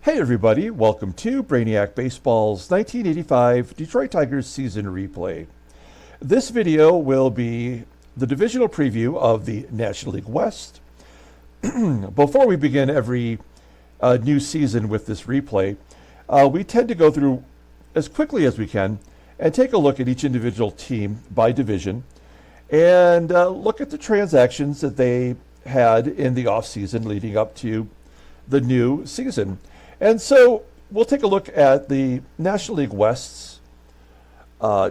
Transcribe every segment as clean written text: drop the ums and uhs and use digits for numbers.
Hey everybody, welcome to Brainiac Baseball's 1985 Detroit Tigers season replay. This video will be the divisional preview of the National League West. Before we begin every new season with this replay, we tend to go through as quickly as we can and take a look at each individual team by division and look at the transactions that they had in the offseason leading up to the new season. And so we'll take a look at the National League West's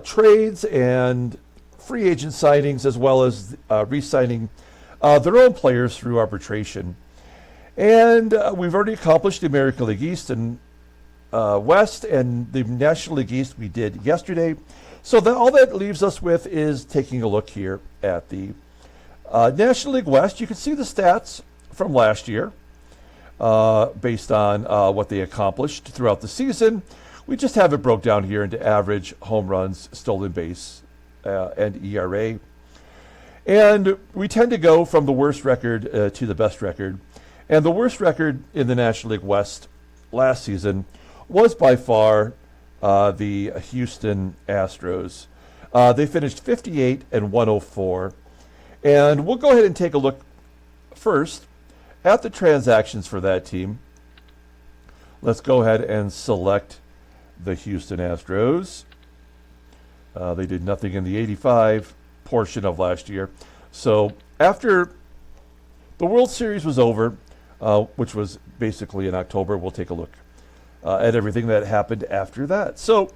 trades and free agent signings, as well as re-signing their own players through arbitration. And we've already accomplished the American League East and West, and the National League East we did yesterday. So all that leaves us with is taking a look here at the National League West. You can see the stats from last year. Based on what they accomplished throughout the season. We just have it broke down here into average, home runs, stolen base, and ERA. And we tend to go from the worst record to the best record. And the worst record in the National League West last season was by far the Houston Astros. They finished 58 and 104. And we'll go ahead and take a look first at the transactions for that team. Let's go ahead and select the Houston Astros. They did nothing in the 85 portion of last year. So after the World Series was over, which was basically in October, we'll take a look at everything that happened after that. So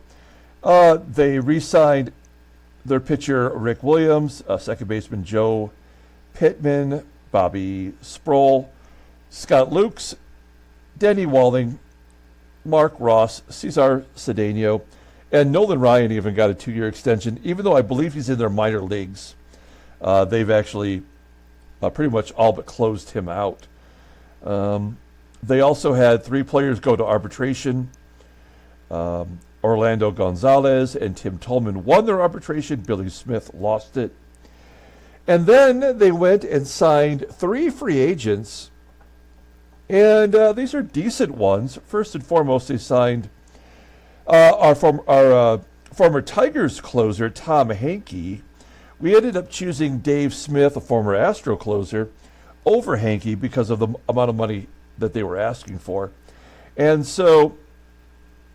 they re-signed their pitcher Rick Williams, second baseman Joe Pittman, Bobby Sproul, Scott Lukes, Denny Walling, Mark Ross, Cesar Cedeno, and Nolan Ryan even got a 2-year extension, even though I believe he's in their minor leagues. They've actually pretty much all but closed him out. They also had 3 players go to arbitration. Orlando Gonzalez and Tim Tolman won their arbitration. Billy Smith lost it. And then they went and signed 3 free agents. And these are decent ones. First and foremost, they signed our former Tigers closer, Tom Hankey. We ended up choosing Dave Smith, a former Astro closer, over Hankey because of the amount of money that they were asking for. And so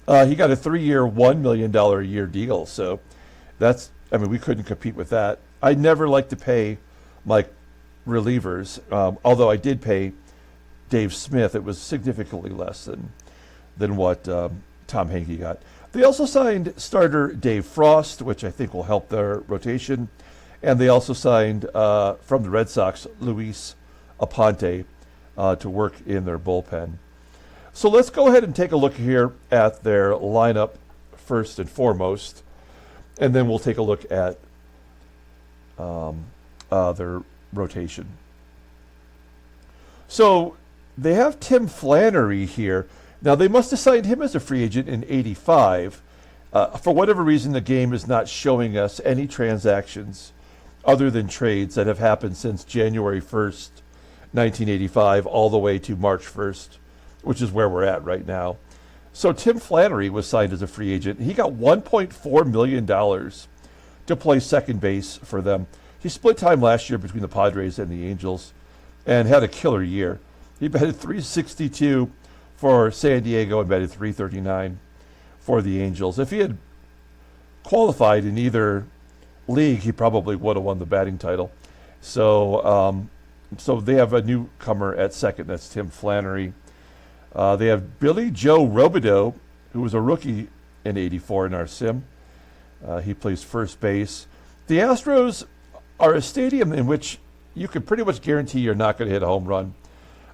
he got a 3-year, $1 million a year deal. So we couldn't compete with that. I never like to pay my relievers, although I did pay Dave Smith. It was significantly less than what Tom Hankey got. They also signed starter Dave Frost, which I think will help their rotation. And they also signed from the Red Sox, Luis Aponte, to work in their bullpen. So let's go ahead and take a look here at their lineup first and foremost. And then we'll take a look at their rotation. So they have Tim Flannery here. Now, they must have signed him as a free agent in 85. For whatever reason, the game is not showing us any transactions other than trades that have happened since January 1st, 1985, all the way to March 1st, which is where we're at right now. So Tim Flannery was signed as a free agent. He got $1.4 million to play second base for them. He split time last year between the Padres and the Angels and had a killer year. He batted .362 for San Diego and batted .339 for the Angels. If he had qualified in either league, he probably would have won the batting title. So they have a newcomer at second. That's Tim Flannery. They have Billy Joe Robideau, who was a rookie in 84 in our sim. He plays first base. The Astros are a stadium in which you can pretty much guarantee you're not going to hit a home run.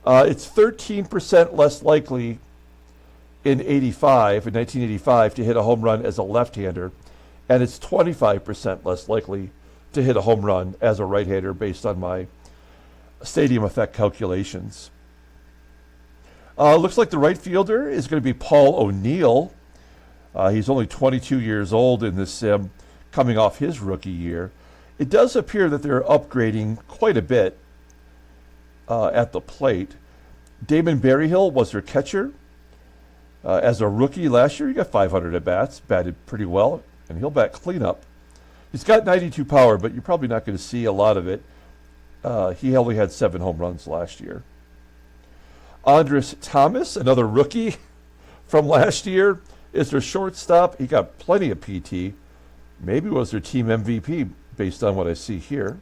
It's 13% less likely in 1985, to hit a home run as a left-hander, and it's 25% less likely to hit a home run as a right-hander based on my stadium effect calculations. Looks like the right fielder is going to be Paul O'Neill. He's only 22 years old in this sim, coming off his rookie year. It does appear that they're upgrading quite a bit at the plate. Damon Berryhill was their catcher. As a rookie last year, he got 500 at-bats, batted pretty well, and he'll bat cleanup. He's got 92 power, but you're probably not going to see a lot of it. He only had 7 home runs last year. Andres Thomas, another rookie from last year, is their shortstop. He got plenty of PT. Maybe was their team MVP based on what I see here.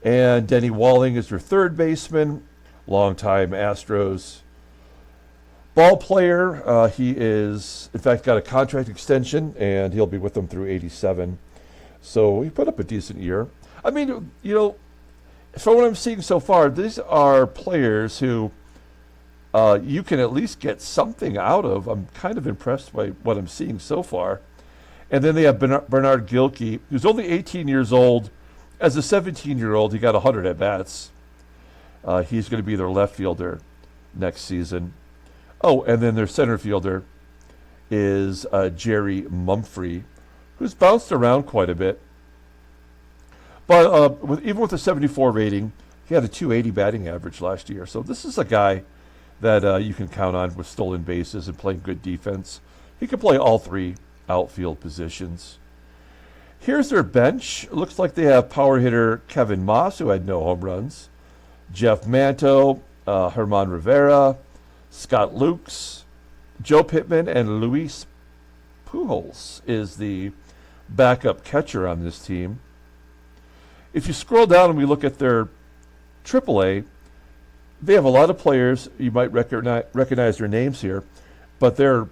And Denny Walling is their third baseman, longtime Astros ball player. He is, in fact, got a contract extension, and he'll be with them through 87. So he put up a decent year. I mean, from what I'm seeing so far, these are players who you can at least get something out of. I'm kind of impressed by what I'm seeing so far. And then they have Bernard Gilkey, who's only 18 years old. As a 17-year-old, he got 100 at-bats. He's going to be their left fielder next season. Oh, and then their center fielder is Jerry Mumphrey, who's bounced around quite a bit. But even with a 74 rating, he had a 280 batting average last year. So this is a guy that you can count on with stolen bases and playing good defense. He can play all 3 outfield positions. Here's their bench. Looks like they have power hitter Kevin Moss, who had no home runs, Jeff Manto, Herman Rivera, Scott Lukes, Joe Pittman, and Luis Pujols is the backup catcher on this team. If you scroll down and we look at their AAA, they have a lot of players. You might recognize their names here, but they're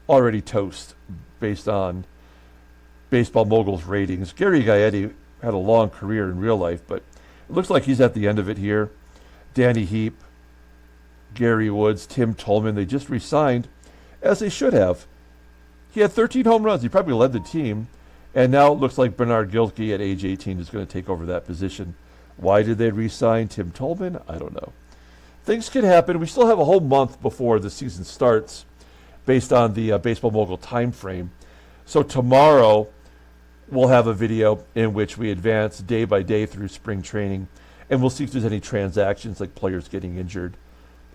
already toast based on Baseball Mogul's ratings. Gary Gaetti had a long career in real life, but it looks like he's at the end of it here. Danny Heap, Gary Woods, Tim Tolman, they just re-signed, as they should have. He had 13 home runs. He probably led the team. And now it looks like Bernard Gilkey at age 18 is going to take over that position. Why did they re-sign Tim Tolman? I don't know. Things can happen. We still have a whole month before the season starts based on the Baseball Mogul time frame. So tomorrow we'll have a video in which we advance day by day through spring training, and we'll see if there's any transactions like players getting injured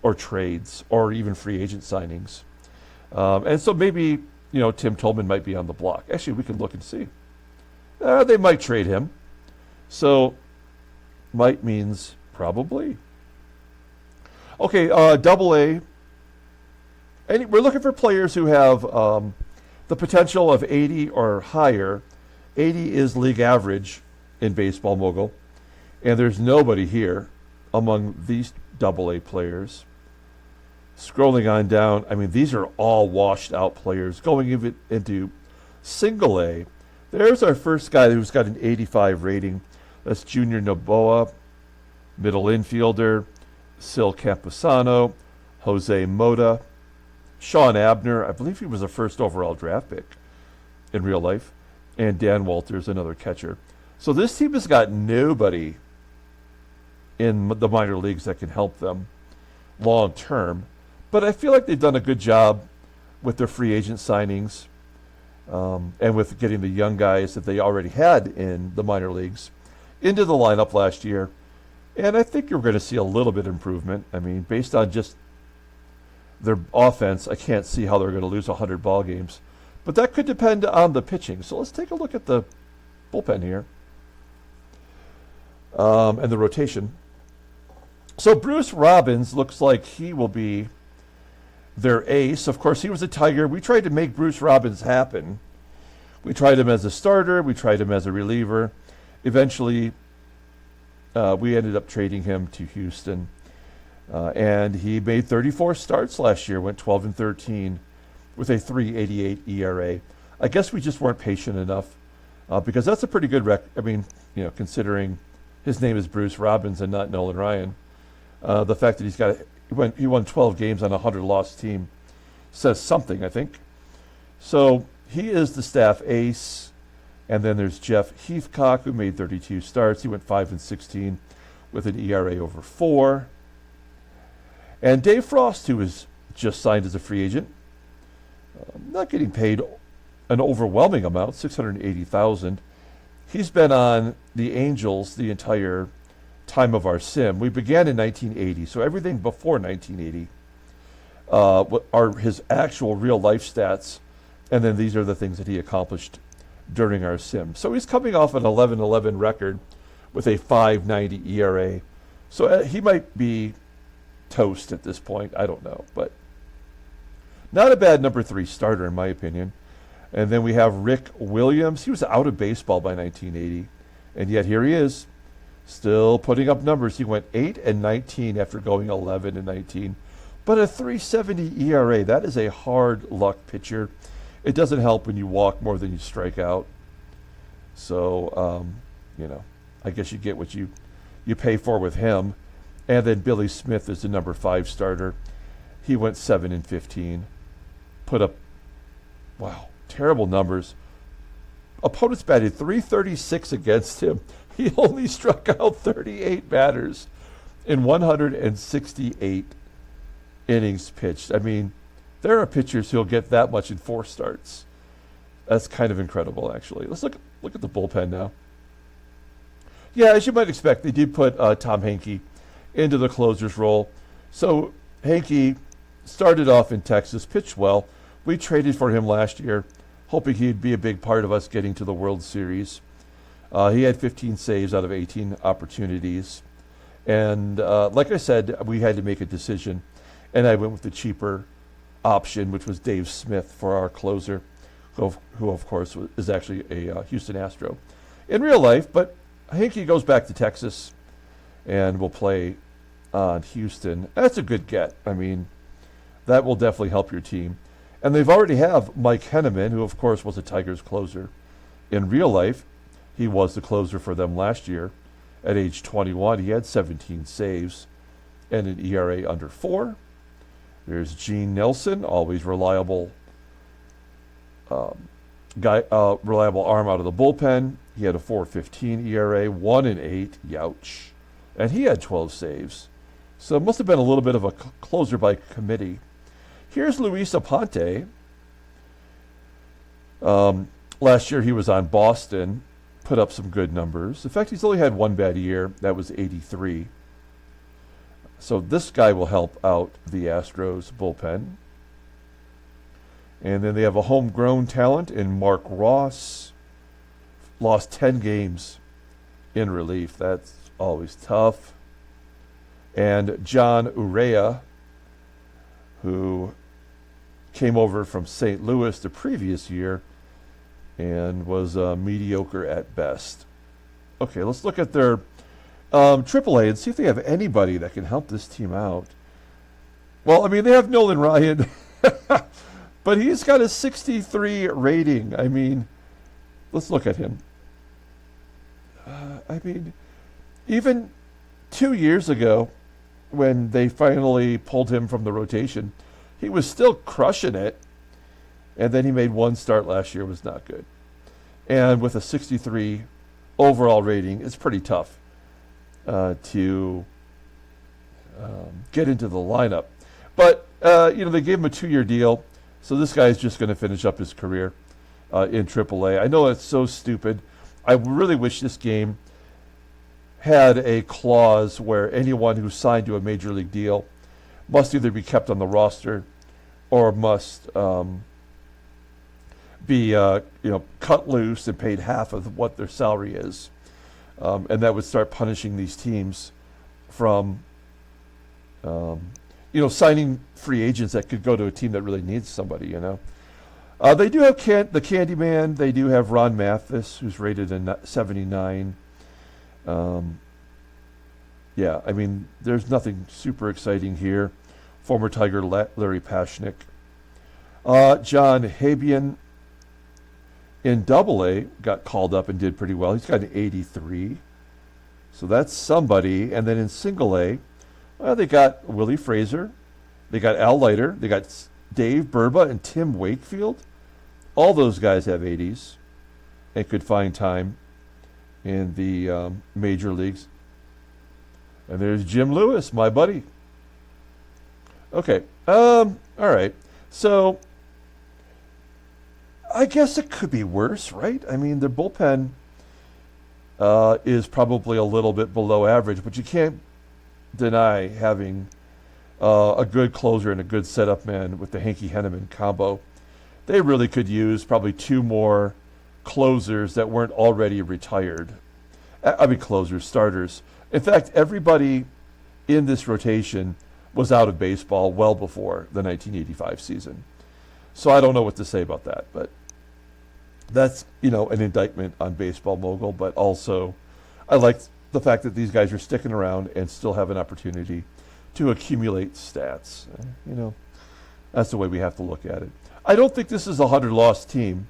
or trades or even free agent signings. And so maybe Tim Tolman might be on the block. Actually, we can look and see. They might trade him. So might means probably. Okay, Double A. And we're looking for players who have the potential of 80 or higher. 80 is league average in Baseball Mogul. And there's nobody here among these Double A players. Scrolling on down, I mean, these are all washed out players. Going even into Single A, there's our first guy who's got an 85 rating. That's Junior Noboa, middle infielder, Sil Camposano, Jose Mota, Sean Abner, I believe he was a first overall draft pick in real life, and Dan Walters, another catcher. So this team has got nobody in the minor leagues that can help them long term. But I feel like they've done a good job with their free agent signings and with getting the young guys that they already had in the minor leagues into the lineup last year. And I think you're going to see a little bit of improvement. I mean, based on just their offense, I can't see how they're going to lose 100 ball games. But that could depend on the pitching. So let's take a look at the bullpen here and the rotation. So Bruce Robbins looks like he will be their ace. Of course, he was a Tiger. We tried to make Bruce Robbins happen. We tried him as a starter. We tried him as a reliever. Eventually, we ended up trading him to Houston. And he made 34 starts last year, went 12-13 with a 3.88 ERA. I guess we just weren't patient enough because that's a pretty good considering his name is Bruce Robbins and not Nolan Ryan. The fact that he won 12 games on a 100-loss team says something, I think. So he is the staff ace. And then there's Jeff Heathcock, who made 32 starts. He went 5-16 with an ERA over 4. And Dave Frost, who was just signed as a free agent, not getting paid an overwhelming amount, $680,000. He's been on the Angels the entire time of our sim. We began in 1980, so everything before 1980. what are his actual real life stats, and then these are the things that he accomplished during our sim. So he's coming off an 11-11 record with a 5.90 ERA. So he might be toast at this point. I don't know, but not a bad number 3 starter in my opinion. And then we have Rick Williams. He was out of baseball by 1980, and yet here he is, still putting up numbers. He went 8-19 after going 11-19, but a 3.70 ERA. That is a hard luck pitcher. It doesn't help when you walk more than you strike out. So, I guess you get what you pay for with him. And then Billy Smith is the number 5 starter. He went 7-15, put up, terrible numbers. Opponents batted 336 against him. He only struck out 38 batters in 168 innings pitched. I mean, there are pitchers who'll get that much in 4 starts. That's kind of incredible, actually. Let's look at the bullpen now. Yeah, as you might expect, they did put Tom Henke into the closer's role. So Henke started off in Texas, pitched well. We traded for him last year, hoping he'd be a big part of us getting to the World Series. He had 15 saves out of 18 opportunities. And like I said, we had to make a decision. And I went with the cheaper option, which was Dave Smith for our closer, who of course is actually a Houston Astro in real life. But Henke goes back to Texas and will play on Houston. That's a good get. I mean, that will definitely help your team. And they've already have Mike Henneman, who of course was a Tigers closer in real life. He was the closer for them last year. At age 21, he had 17 saves and an ERA under 4. There's Gene Nelson, always reliable reliable arm out of the bullpen. He had a 4.15 ERA, 1-8, youch. And he had 12 saves. So it must have been a little bit of a closer by committee. Here's Luis Aponte. Last year he was on Boston, put up some good numbers. In fact, he's only had one bad year. That was 83. So this guy will help out the Astros bullpen. And then they have a homegrown talent in Mark Ross. Lost 10 games in relief. That's always tough. And John Urea, who came over from St. Louis the previous year and was mediocre at best. Okay, let's look at their AAA and see if they have anybody that can help this team out. Well, I mean, they have Nolan Ryan, but he's got a 63 rating. I mean, let's look at him. I mean, even 2 years ago, when they finally pulled him from the rotation, he was still crushing it. And then he made one start last year, was not good. And with a 63 overall rating, it's pretty tough to get into the lineup. But, they gave him a 2-year deal. So this guy's just going to finish up his career in AAA. I know it's so stupid. I really wish this game had a clause where anyone who signed to a major league deal must either be kept on the roster or must be cut loose and paid half of what their salary is. And that would start punishing these teams from signing free agents that could go to a team that really needs somebody, They do have the Candyman. They do have Ron Mathis, who's rated a 79. There's nothing super exciting here. Former Tiger Larry Pashnick. John Habian in AA got called up and did pretty well. He's got an 83. So that's somebody. And then in Single A, they got Willie Fraser. They got Al Leiter. They got Dave Burba and Tim Wakefield. All those guys have 80s and could find time in the major leagues. And there's Jim Lewis, my buddy. Okay. All right. So I guess it could be worse, right? I mean, the bullpen is probably a little bit below average, but you can't deny having a good closer and a good setup man with the Hanky Henneman combo. They really could use probably 2 more closers that weren't already retired. I mean, closers, starters. In fact, everybody in this rotation was out of baseball well before the 1985 season. So I don't know what to say about that, but that's, an indictment on Baseball Mogul, but also I like the fact that these guys are sticking around and still have an opportunity to accumulate stats. That's the way we have to look at it. I don't think this is a 100-loss team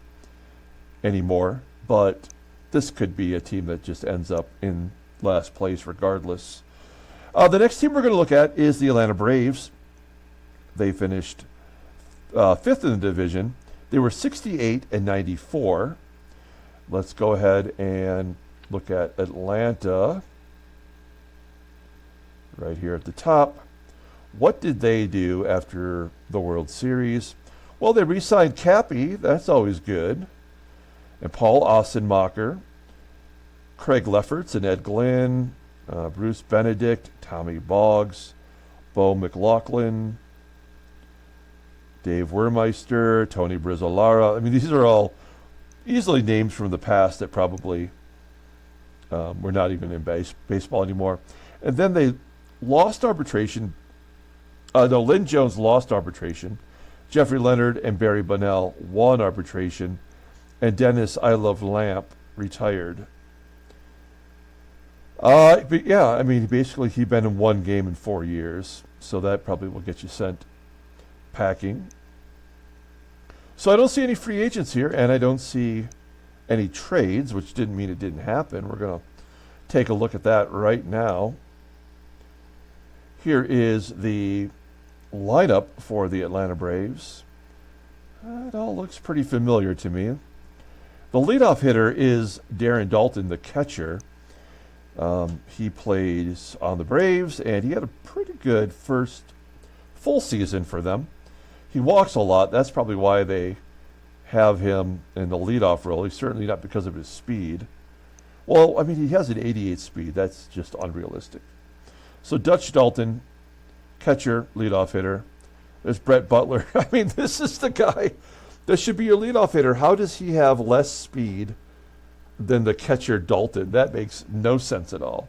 anymore, but this could be a team that just ends up in last place regardless. The next team we're going to look at is the Atlanta Braves. They finished 5th in the division. They were 68-94. Let's go ahead and look at Atlanta right here at the top. What did they do after the World Series? Well, they re-signed Cappy. That's always good. And Paul Ossenmacher, Craig Lefferts and Ed Glynn, Bruce Benedict, Tommy Boggs, Bo McLaughlin, Dave Wermeister, Tony Brizzolara. I mean, these are all easily names from the past that probably were not even in baseball anymore. And then they lost arbitration. Lynn Jones lost arbitration. Jeffrey Leonard and Barry Bonnell won arbitration. And Dennis I Love Lamp retired. But yeah, I mean, basically he'd been in 1 game in 4 years. So that probably will get you sent packing. So I don't see any free agents here, and I don't see any trades, which didn't mean it didn't happen. We're going to take a look at that right now. Here is the lineup for the Atlanta Braves. It all looks pretty familiar to me. The leadoff hitter is Darren Dalton, the catcher. He plays on the Braves, and he had a pretty good first full season for them. He walks a lot. That's probably why they have him in the leadoff role. He's certainly not because of his speed. Well, I mean, he has an 88 speed. That's just unrealistic. So Dutch Dalton, catcher, leadoff hitter. There's Brett Butler. I mean, this is the guy that should be your leadoff hitter. How does he have less speed than the catcher Dalton? That makes no sense at all.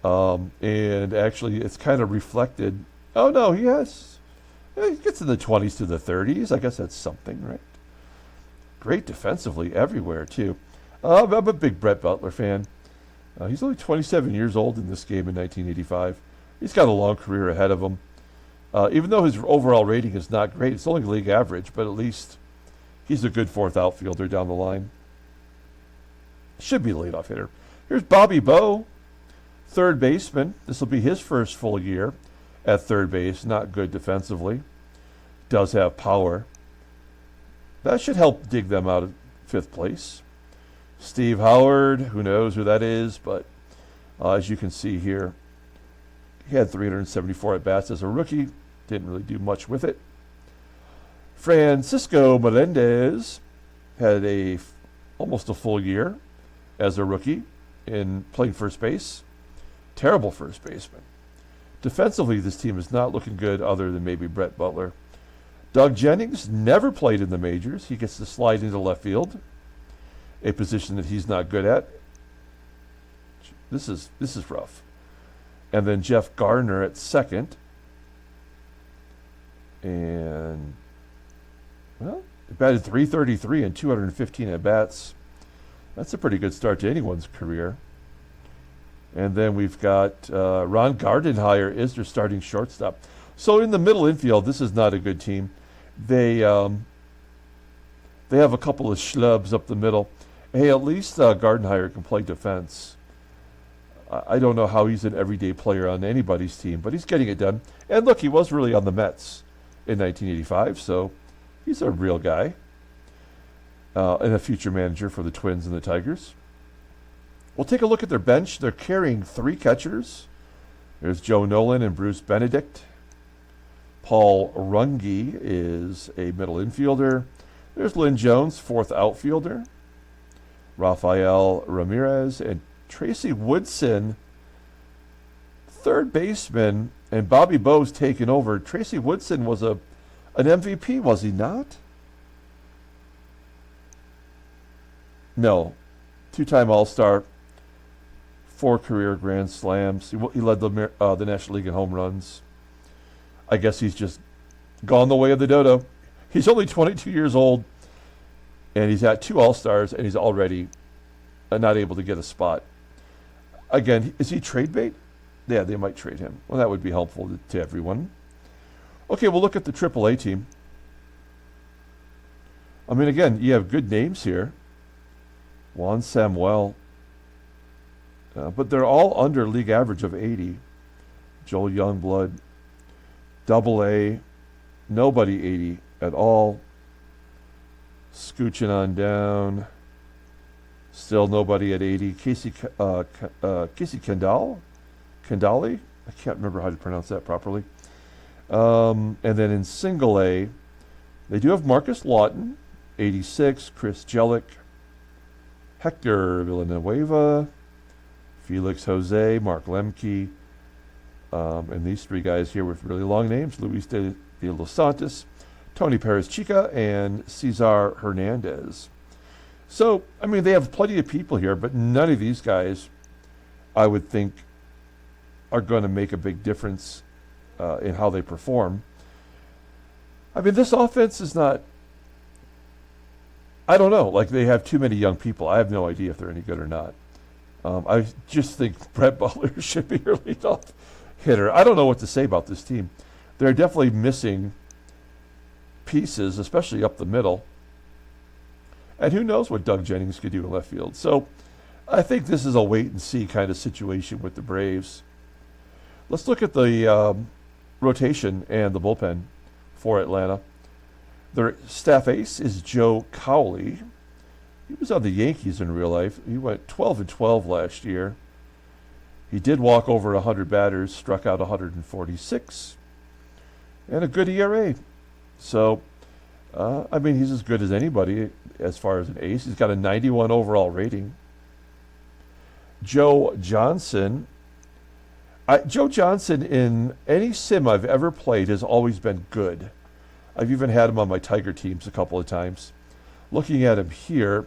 And actually, it's kind of reflected. Oh, no, he gets in the 20s to the 30s. I guess that's something, right? Great defensively everywhere, too. I'm a big Brett Butler fan. He's only 27 years old in this game in 1985. He's got a long career ahead of him. Even though his overall rating is not great, it's only league average, but at least he's a good 4th outfielder down the line. Should be the leadoff hitter. Here's Bobby Bowe, 3rd baseman. This will be his first full year at 3rd base. Not good defensively. Does have power. That should help dig them out of 5th place. Steve Howard, who knows who that is, but as you can see here, he had 374 at-bats as a rookie. Didn't really do much with it. Francisco Melendez had almost a full year as a rookie in playing first base. Terrible first baseman. Defensively, this team is not looking good other than maybe Brett Butler. Doug Jennings never played in the majors. He gets to slide into left field, a position that he's not good at. This is rough. And then Jeff Gardner at 2nd. And, well, he batted .333 and 215 at-bats. That's a pretty good start to anyone's career. And then we've got Ron Gardenhire is their starting shortstop. So in the middle infield, this is not a good team. They have a couple of schlubs up the middle. Hey, at least Gardenhire can play defense. I don't know how he's an everyday player on anybody's team, but he's getting it done. And look, he was really on the Mets in 1985, so he's a real guy. And a future manager for the Twins and the Tigers. We'll take a look at their bench. They're carrying 3 catchers. There's Joe Nolan and Bruce Benedict. Paul Runge is a middle infielder. There's Lynn Jones, 4th outfielder. Rafael Ramirez and Tracy Woodson, 3rd baseman. And Bobby Bowe's taken over. Tracy Woodson was an MVP, was he not? No. Two-time All-Star. 4 career Grand Slams. He led the National League in home runs. I guess he's just gone the way of the dodo. He's only 22 years old, and he's at 2 All-Stars, and he's already not able to get a spot. Again, is he trade bait? Yeah, they might trade him. Well, that would be helpful to everyone. Okay, we'll look at the AAA team. I mean, again, you have good names here. Juan Samuel. But they're all under league average of 80. Joel Youngblood. AA. Nobody 80 at all. Scooching on down. Still nobody at 80. Casey Kendall? Kendali? I can't remember how to pronounce that properly. And then in single A, they do have Marcus Lawton, 86. Chris Jellick. Hector Villanueva. Felix Jose. Mark Lemke. And these 3 guys here with really long names. Luis de Los Santos. Tony Perez Chica. And Cesar Hernandez. So, I mean, they have plenty of people here, but none of these guys, I would think, are going to make a big difference in how they perform. I mean, this offense is not, I don't know, like they have too many young people. I have no idea if they're any good or not. I just think Brett Butler should be your leadoff hitter. I don't know what to say about this team. They're definitely missing pieces, especially up the middle. And who knows what Doug Jennings could do in left field. So I think this is a wait-and-see kind of situation with the Braves. Let's look at the rotation and the bullpen for Atlanta. Their staff ace is Joe Cowley. He was on the Yankees in real life. He went 12-12 last year. He did walk over 100 batters, struck out 146, and a good ERA. So, I mean, he's as good as anybody as far as an ace. He's got a 91 overall rating. Joe Johnson. Joe Johnson, in any sim I've ever played, has always been good. I've even had him on my Tiger teams a couple of times. Looking at him here,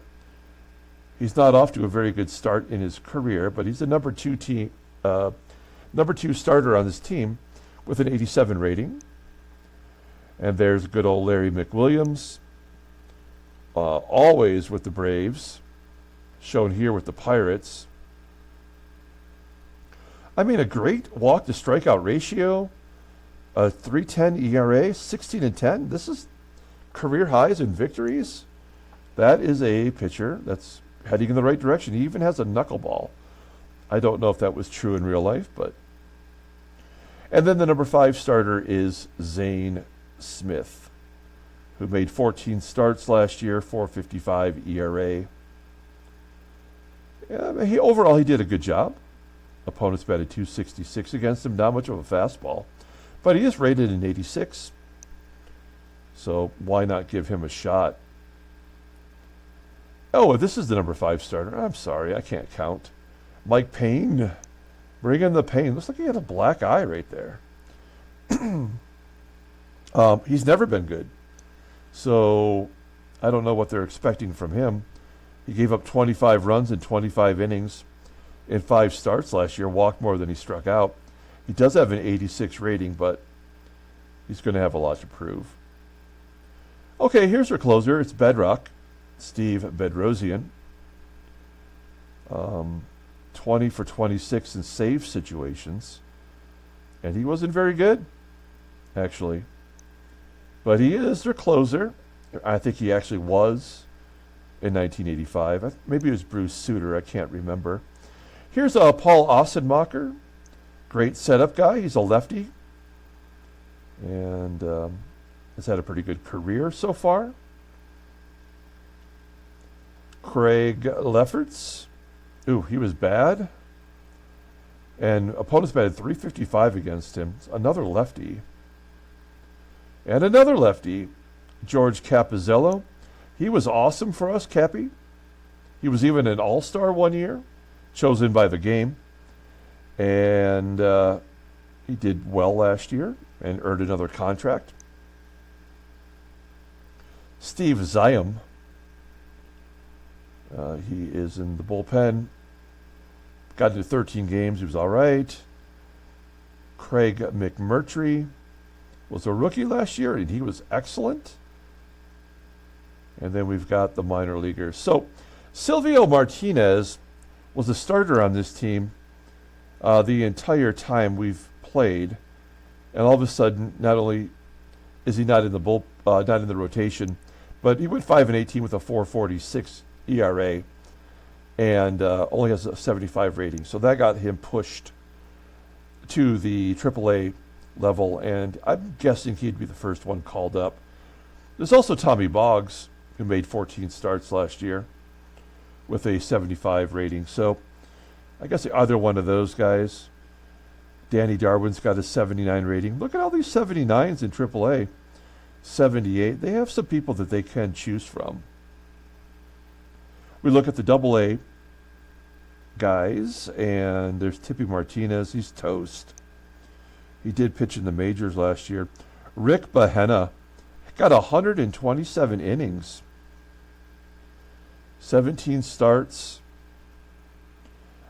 he's not off to a very good start in his career, but he's a number 2 starter on this team with an 87 rating. And there's good old Larry McWilliams, always with the Braves, shown here with the Pirates. I mean, a great walk to strikeout ratio, a 3.10 ERA, 16-10. This is career highs in victories. That is a pitcher that's heading in the right direction. He even has a knuckleball. I don't know if that was true in real life, but. And then the number 5 starter is Zane Smith, who made 14 starts last year, 4.55 ERA. Yeah, overall, he did a good job. Opponents batted .266 against him. Not much of a fastball. But he is rated an 86. So why not give him a shot? Oh, this is the number 5 starter. I'm sorry, I can't count. Mike Payne. Bring in the pain. Looks like he had a black eye right there. He's never been good. So I don't know what they're expecting from him. He gave up 25 runs in 25 innings in 5 starts last year, walked more than he struck out. He does have an 86 rating, but he's going to have a lot to prove. Okay, here's our closer. It's Bedrock, Steve Bedrosian. 20 for 26 in save situations. And he wasn't very good, actually. But he is their closer. I think he actually was in 1985. Maybe it was Bruce Sutter. I can't remember. Here's Paul Ossenmacher. Great setup guy. He's a lefty. And has had a pretty good career so far. Craig Lefferts. Ooh, he was bad. And opponents batted .355 against him. Another lefty. And another lefty, George Capizzello. He was awesome for us, Cappy. He was even an all-star one year, chosen by the game. And He did well last year and earned another contract. Steve Ziam, he is in the bullpen. Got into 13 games. He was all right. Craig McMurtry was a rookie last year, and he was excellent. And then we've got the minor leaguers. So Silvio Martinez was a starter on this team the entire time we've played, and all of a sudden, not only is he not in the not in the rotation, but he went 5-18 with a 4.46 ERA, and only has a 75 rating. So that got him pushed to the AAA level, and I'm guessing he'd be the first one called up. There's also Tommy Boggs, who made 14 starts last year with a 75 rating. So I guess either one of those guys. Danny Darwin's got a 79 rating. Look at all these 79s in AAA. 78. They have some people that they can choose from. We look at the AA guys, and there's Tippy Martinez. He's toast. He did pitch in the majors last year. Rick Bahena got 127 innings. 17 starts.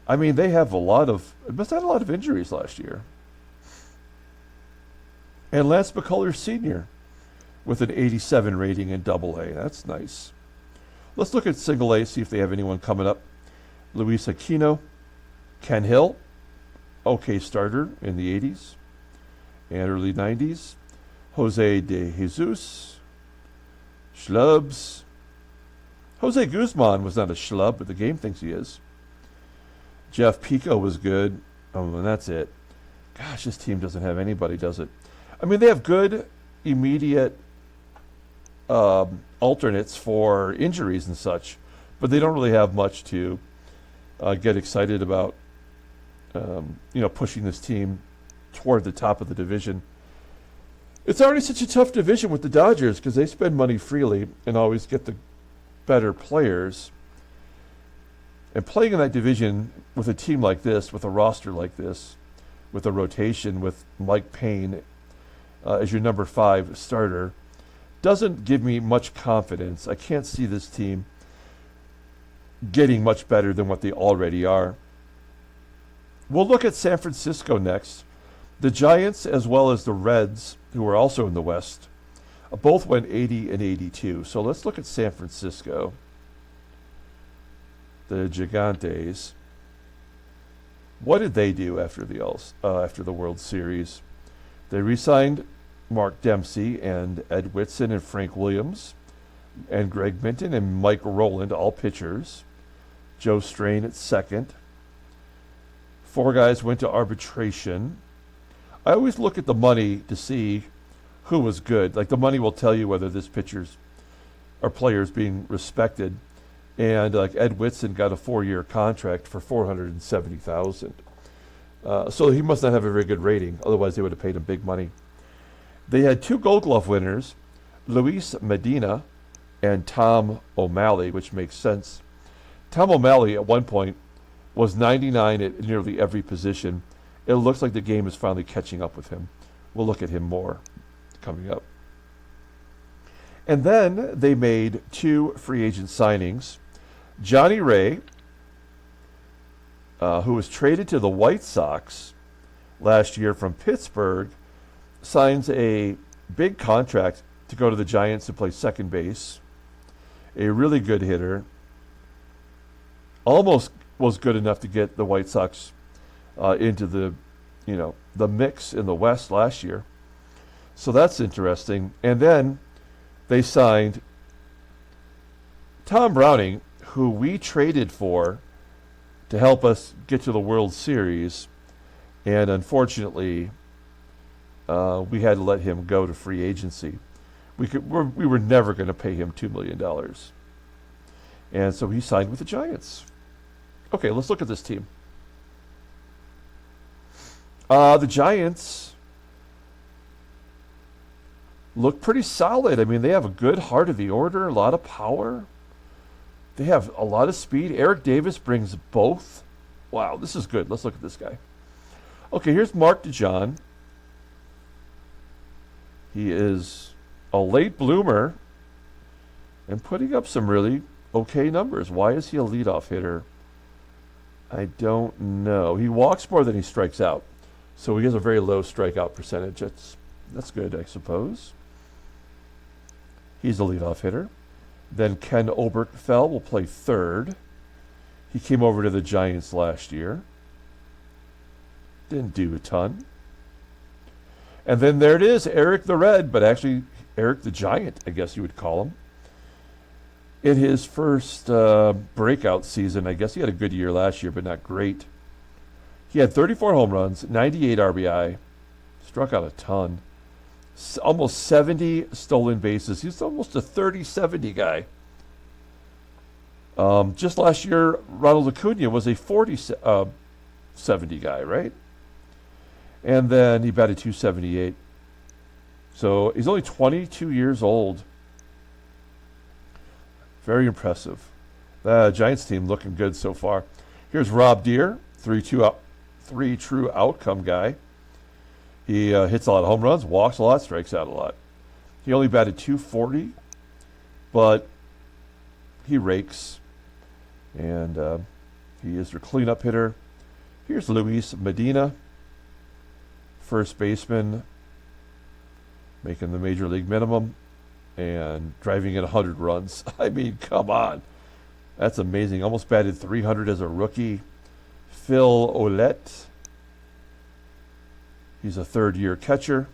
I mean, they have must have had a lot of injuries last year. And Lance McCullers Sr. with an 87 rating in AA. That's nice. Let's look at single A, see if they have anyone coming up. Luis Aquino, Ken Hill, okay starter in the 80s and early 90s. Jose de Jesus, Schlubs. Jose Guzman was not a schlub, but the game thinks he is. Jeff Pico was good. Oh, and that's it. Gosh, this team doesn't have anybody, does it? I mean, they have good, immediate alternates for injuries and such, but they don't really have much to get excited about, pushing this team toward the top of the division. It's already such a tough division with the Dodgers because they spend money freely and always get the better players. And playing in that division with a team like this, with a roster like this, with a rotation with Mike Payne as your number 5 starter, doesn't give me much confidence. I can't see this team getting much better than what they already are. We'll look at San Francisco next. The Giants, as well as the Reds, who are also in the West, both went 80 and 82. So let's look at San Francisco. The Gigantes. What did they do after the World Series? They re-signed Mark Dempsey and Ed Whitson and Frank Williams and Greg Minton and Mike Rowland, all pitchers. Joe Strain at second. 4 guys went to arbitration. I always look at the money to see who was good. Like, the money will tell you whether this pitcher's or player's being respected. And like Ed Whitson got a 4-year contract for $470,000. So he must not have a very good rating. Otherwise, they would have paid him big money. They had 2 Gold Glove winners, Luis Medina and Tom O'Malley, which makes sense. Tom O'Malley at one point was 99 at nearly every position. It looks like the game is finally catching up with him. We'll look at him more coming up. And then they made 2 free agent signings. Johnny Ray, who was traded to the White Sox last year from Pittsburgh, signs a big contract to go to the Giants to play second base. A really good hitter. Almost was good enough to get the White Sox into the mix in the West last year. So that's interesting. And then they signed Tom Browning, who we traded for to help us get to the World Series. And unfortunately, we had to let him go to free agency. We were never going to pay him $2 million. And so he signed with the Giants. Okay, let's look at this team. The Giants look pretty solid. I mean, they have a good heart of the order, a lot of power. They have a lot of speed. Eric Davis brings both. Wow, this is good. Let's look at this guy. Okay, here's Mark DeJohn. He is a late bloomer and putting up some really okay numbers. Why is he a leadoff hitter? I don't know. He walks more than he strikes out, so he has a very low strikeout percentage. That's good, I suppose. He's a leadoff hitter. Then Ken Oberkfell will play third. He came over to the Giants last year. Didn't do a ton. And then there it is, Eric the Red, but actually Eric the Giant, I guess you would call him. In his first breakout season, I guess he had a good year last year, but not great. He had 34 home runs, 98 RBI, struck out a ton. Almost 70 stolen bases. He's almost a 30-70 guy. Just last year, Ronald Acuna was a 40-70 guy, right? And then he batted .278. So he's only 22 years old. Very impressive. The Giants team looking good so far. Here's Rob Deere, three true outcome guy. He hits a lot of home runs, walks a lot, strikes out a lot. He only batted .240, but he rakes, and he is their cleanup hitter. Here's Luis Medina, first baseman, making the major league minimum and driving in 100 runs. I mean, come on. That's amazing. Almost batted .300 as a rookie. Phil Ouellette. He's a third-year catcher,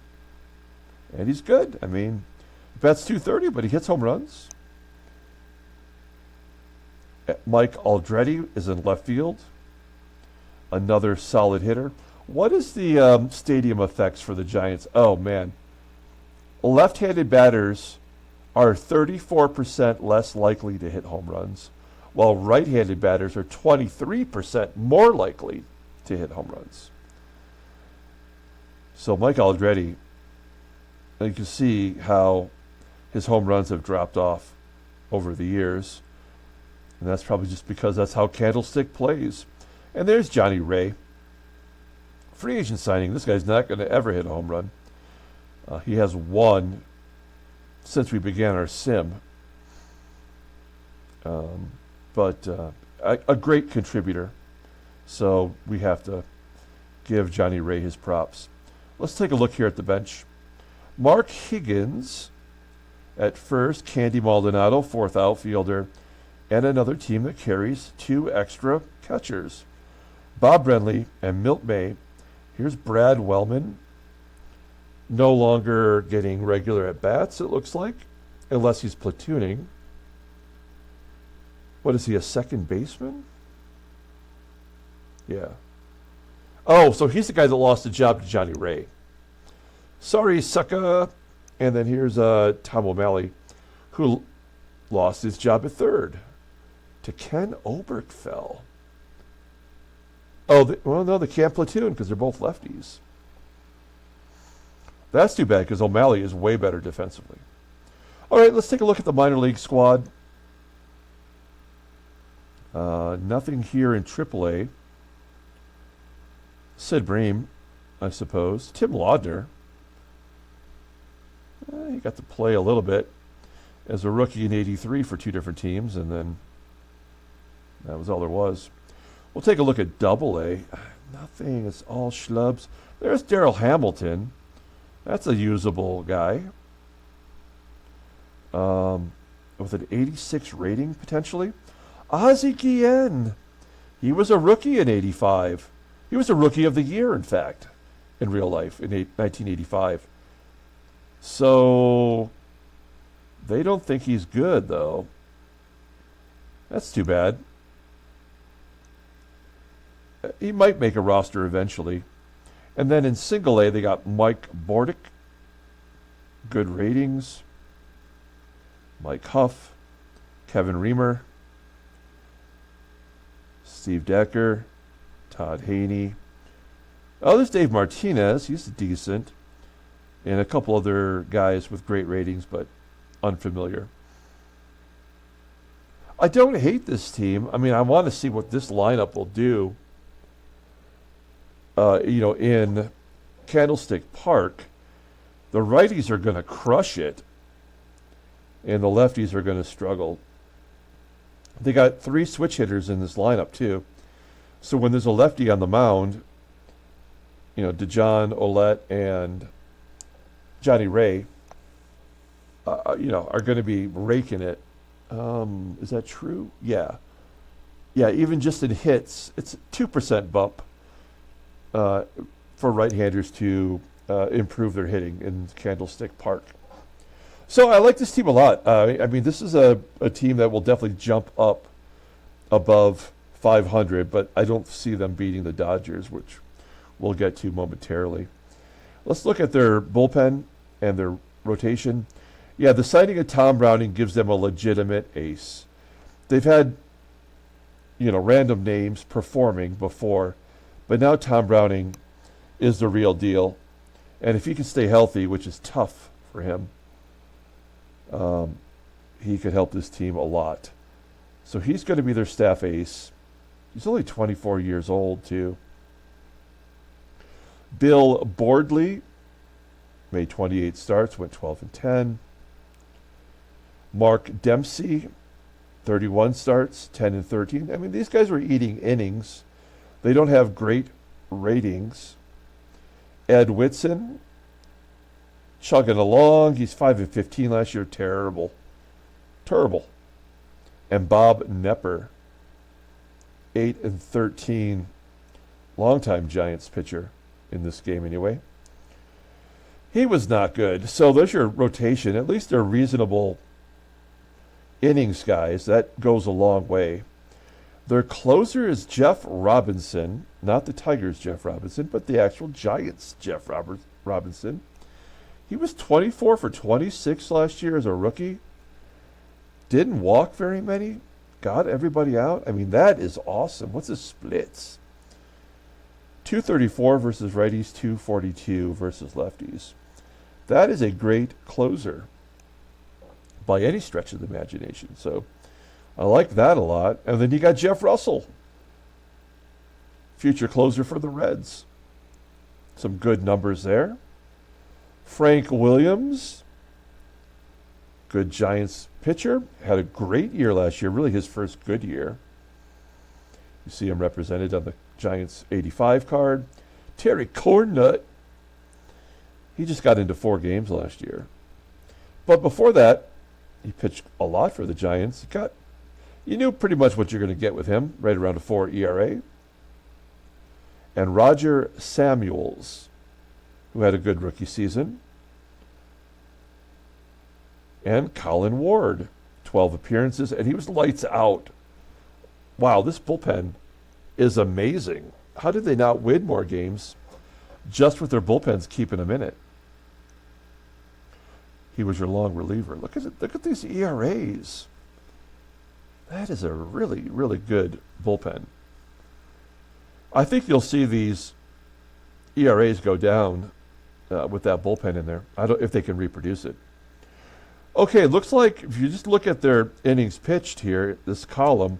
and he's good. I mean, bats .230, but he hits home runs. Mike Aldretti is in left field. Another solid hitter. What is the stadium effects for the Giants? Oh, man. Left-handed batters are 34% less likely to hit home runs, while right-handed batters are 23% more likely to hit home runs. So Mike Aldretti, you can see how his home runs have dropped off over the years. And that's probably just because that's how Candlestick plays. And there's Johnny Ray. Free agent signing. This guy's not going to ever hit a home run. He has one since we began our sim. But a great contributor. So we have to give Johnny Ray his props. Let's take a look here at the bench. Mark Higgins at first, Candy Maldonado, fourth outfielder, and another team that carries two extra catchers. Bob Brenly and Milt May. Here's Brad Wellman, no longer getting regular at-bats, it looks like, unless he's platooning. What is he, a second baseman? Yeah. Oh, so he's the guy that lost the job to Johnny Ray. Sorry, sucker. And then here's Tom O'Malley, who lost his job at third to Ken Oberkfell. Oh, well, no, they can't platoon because they're both lefties. That's too bad because O'Malley is way better defensively. All right, let's take a look at the minor league squad. Nothing here in AAA. Sid Bream, I suppose. Tim Laudner. He got to play a little bit as a rookie in '83 for two different teams, and then that was all there was. We'll take a look at AA. Nothing. It's all schlubs. There's Darrell Hamilton. That's a usable guy. With an 86 rating, potentially. Ozzie Guillen. He was a rookie in '85. He was a rookie of the year, in fact, in real life, in 1985. So they don't think he's good, though. That's too bad. He might make a roster eventually. And then in single A, they got Mike Bordick. Good ratings. Mike Huff. Kevin Reamer. Steve Decker. Todd Haney. Oh, there's Dave Martinez. He's decent. And a couple other guys with great ratings, but unfamiliar. I don't hate this team. I mean, I want to see what this lineup will do. in Candlestick Park, the righties are going to crush it, and the lefties are going to struggle. They got 3 switch hitters in this lineup, too. So when there's a lefty on the mound, DeJohn, Ouellette, and Johnny Ray, are going to be raking it. Is that true? Yeah. Yeah, even just in hits, it's a 2% bump for right-handers to improve their hitting in Candlestick Park. So I like this team a lot. This is a team that will definitely jump up above 500, but I don't see them beating the Dodgers, which we'll get to momentarily. Let's look at their bullpen and their rotation. Yeah, the signing of Tom Browning gives them a legitimate ace. They've had, random names performing before, but now Tom Browning is the real deal. And if he can stay healthy, which is tough for him, he could help this team a lot. So he's going to be their staff ace. He's only 24 years old, too. Bill Boardley made 28 starts, went 12-10. Mark Dempsey, 31 starts, 10-13. These guys were eating innings. They don't have great ratings. Ed Whitson, chugging along. He's 5-15 last year. Terrible. And Bob Nepper, 8-13. Longtime Giants pitcher in this game anyway. He was not good. So there's your rotation. At least they're reasonable innings guys. That goes a long way. Their closer is Jeff Robinson, not the Tigers' Jeff Robinson, but the actual Giants' Jeff Robinson. He was 24 for 26 last year as a rookie. Didn't walk very many. Got everybody out. That is awesome. What's his splits? 234 versus righties, 242 versus lefties. That is a great closer by any stretch of the imagination. So I like that a lot. And then you got Jeff Russell, future closer for the Reds. Some good numbers there. Frank Williams, good Giants pitcher, had a great year last year, really his first good year. You see him represented on the Giants 85 card. Terry Cornut, he just got into 4 games last year. But before that, he pitched a lot for the Giants. You knew pretty much what you're going to get with him, right around a 4 ERA. And Roger Samuels, who had a good rookie season. And Colin Ward, 12 appearances, and he was lights out. Wow, this bullpen is amazing. How did they not win more games just with their bullpens keeping them in it? He was your long reliever. Look at these ERAs. That is a really, really good bullpen. I think you'll see these ERAs go down with that bullpen in there. If they can reproduce it. Okay, it looks like if you just look at their innings pitched here, this column,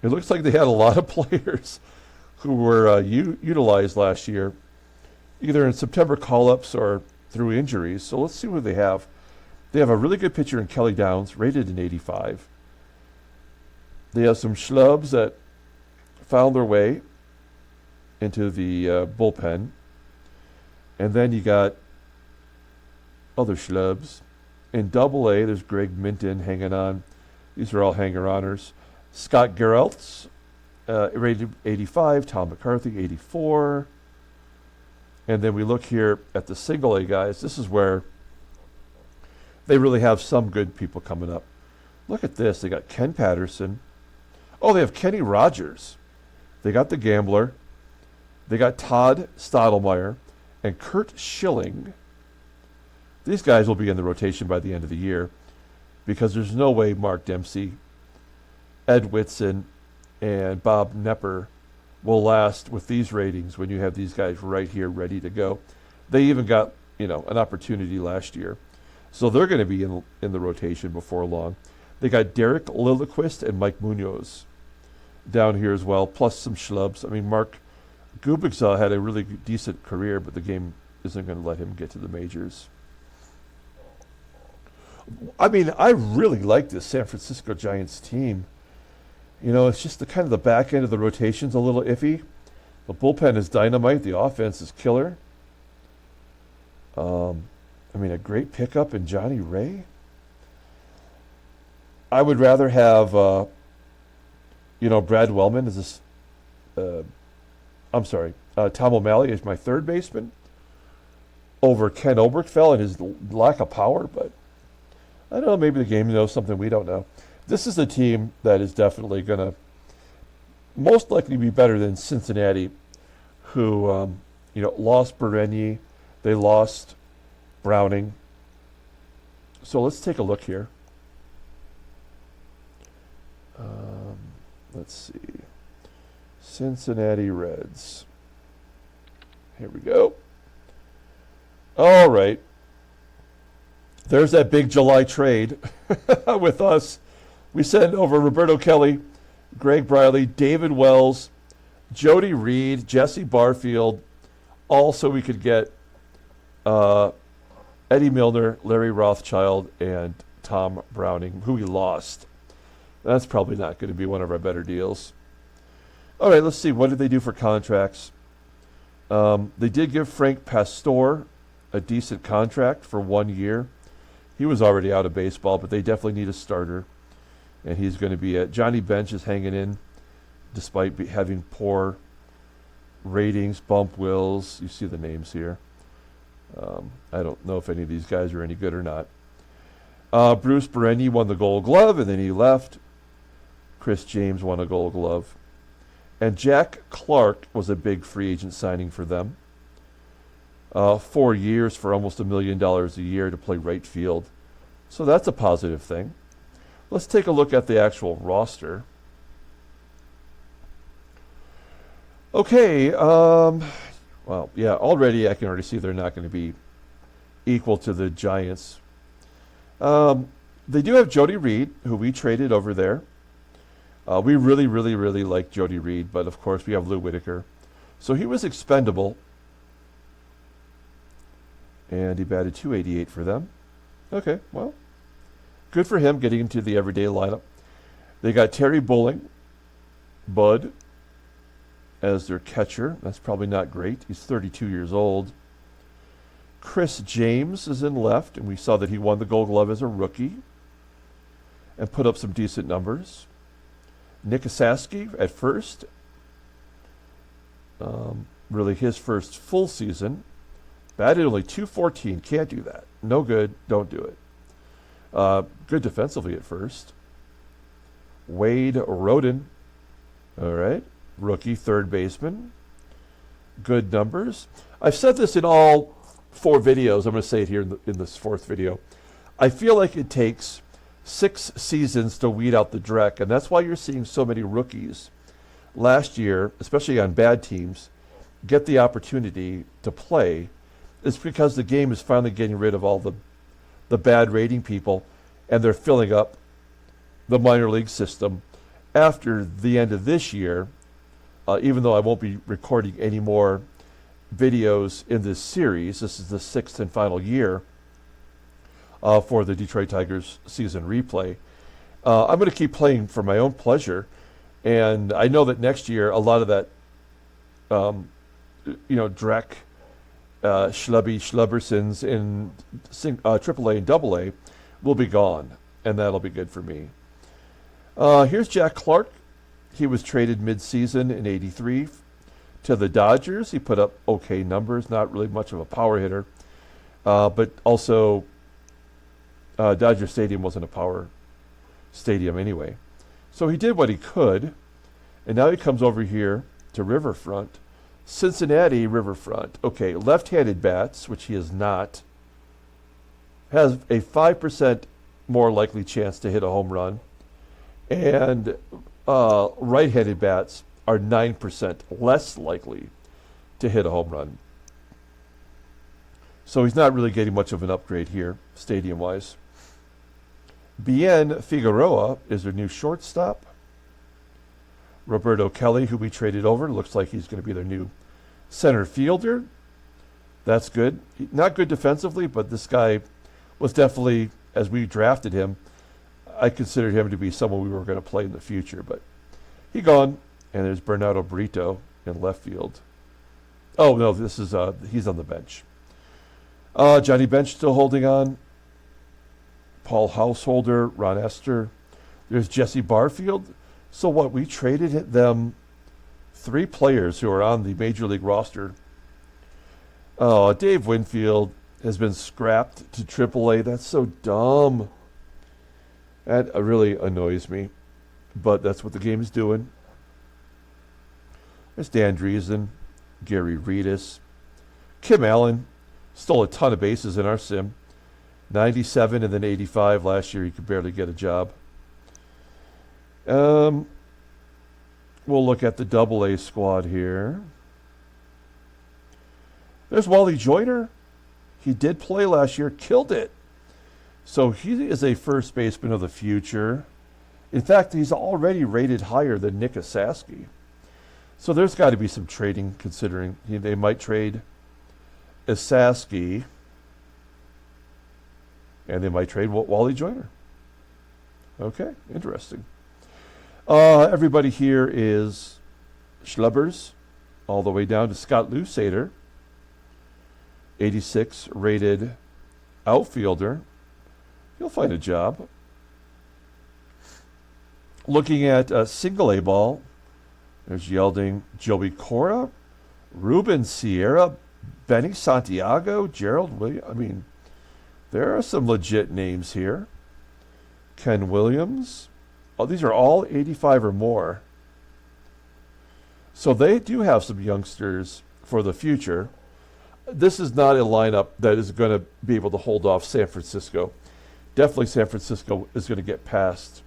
it looks like they had a lot of players who were utilized last year, either in September call-ups or through injuries. So let's see what they have. They have a really good pitcher in Kelly Downs, rated in 85. They have some schlubs that found their way into the bullpen. And then you got other schlubs. In Double-A, there's Greg Minton hanging on. These are all hanger-oners. Scott Geraltz, rated 85. Tom McCarthy, 84. And then we look here at the Single-A guys. This is where they really have some good people coming up. Look at this. They got Ken Patterson. Oh, they have Kenny Rogers. They got the Gambler. They got Todd Stottlemyre and Kurt Schilling. These guys will be in the rotation by the end of the year because there's no way Mark Dempsey, Ed Whitson, and Bob Nepper will last with these ratings when you have these guys right here ready to go. They even got, an opportunity last year. So they're going to be in the rotation before long. They got Derek Lilliquist and Mike Munoz down here as well, plus some schlubs. Mark Gubicza had a really decent career, but the game isn't going to let him get to the majors. I mean, I really like this San Francisco Giants team. You know, it's just the kind of the back end of the rotation's a little iffy. The bullpen is dynamite. The offense is killer. I mean, a great pickup in Johnny Ray. I would rather have, Brad Wellman as this. Tom O'Malley as my third baseman over Ken Oberkfell and his lack of power. But I don't know. Maybe the game knows something we don't know. This is a team that is definitely going to most likely be better than Cincinnati, who, lost Berenier. They lost Browning. So let's take a look here. Let's see. Cincinnati Reds. Here we go. All right. There's that big July trade with us. We send over Roberto Kelly, Greg Briley, David Wells, Jody Reed, Jesse Barfield, all so we could get Eddie Milner, Larry Rothschild, and Tom Browning, who we lost. That's probably not going to be one of our better deals. All right, let's see. What did they do for contracts? They did give Frank Pastore a decent contract for 1 year. He was already out of baseball, but they definitely need a starter. And he's going to be at Johnny Bench is hanging in despite having poor ratings, bump wills. You see the names here. I don't know if any of these guys are any good or not. Bruce Berenier won the Gold Glove, and then he left. Chris James won a Gold Glove. And Jack Clark was a big free agent signing for them. 4 years for almost $1 million a year to play right field. So that's a positive thing. Let's take a look at the actual roster. Okay, already I can already see they're not going to be equal to the Giants. They do have Jody Reed, who we traded over there. We really, really, really like Jody Reed, but of course we have Lou Whitaker. So he was expendable. And he batted .288 for them. Okay, well, good for him getting into the everyday lineup. They got Terry Bowling, Bud, as their catcher. That's probably not great. He's 32 years old. Chris James is in left, and we saw that he won the Gold Glove as a rookie and put up some decent numbers. Nick Asaski at first. Really his first full season. Batted only .214. Can't do that. No good. Don't do it. Good defensively at first. Wade Roden. All right. Rookie third baseman. Good numbers. I've said this in all 4 videos. I'm going to say it here in this 4th video. I feel like it takes 6 seasons to weed out the dreck, and that's why you're seeing so many rookies last year, especially on bad teams, get the opportunity to play. It's because the game is finally getting rid of all the bad rating people, and they're filling up the minor league system. After the end of this year, even though I won't be recording any more videos in this series, this is the 6th and final year for the Detroit Tigers season replay. I'm going to keep playing for my own pleasure, and I know that next year a lot of that, Dreck, Schlubbersons in AAA and AA will be gone, and that'll be good for me. Here's Jack Clark. He was traded mid-season in '83 to the Dodgers. He put up okay numbers, not really much of a power hitter, but also Dodger Stadium wasn't a power stadium anyway. So he did what he could, and now he comes over here to Riverfront. Cincinnati Riverfront. Okay, left-handed bats, which he is not, has a 5% more likely chance to hit a home run, and right-handed bats are 9% less likely to hit a home run. So he's not really getting much of an upgrade here, stadium-wise. Bien Figueroa is their new shortstop. Roberto Kelly, who we traded over, looks like he's going to be their new Center fielder, that's good. Not good defensively, but this guy was definitely, as we drafted him, I considered him to be someone we were going to play in the future. But he gone, and there's Bernardo Brito in left field. Oh, no, this is he's on the bench. Johnny Bench still holding on. Paul Householder, Ron Esther. There's Jesse Barfield. So what, we traded them 3 players who are on the Major League roster. Oh, Dave Winfield has been scrapped to AAA. That's so dumb. That really annoys me. But that's what the game is doing. There's Dan Driesen, Gary Reedus. Kim Allen stole a ton of bases in our sim. 97 and then 85 last year. He could barely get a job. We'll look at the AA squad here. There's Wally Joyner. He did play last year, killed it. So he is a first baseman of the future. In fact, he's already rated higher than Nick Asaski. So there's got to be some trading, considering they might trade Asaski, and they might trade Wally Joyner. Okay, interesting. Everybody here is Schlubbers, all the way down to Scott Lusader, 86 rated outfielder. He'll find a job. Looking at single A ball, there's Yelding, Joey Cora, Ruben Sierra, Benny Santiago, Gerald Williams. I mean, there are some legit names here. Ken Williams. Oh, these are all 85 or more. So they do have some youngsters for the future. This is not a lineup that is going to be able to hold off San Francisco. Definitely San Francisco is going to get past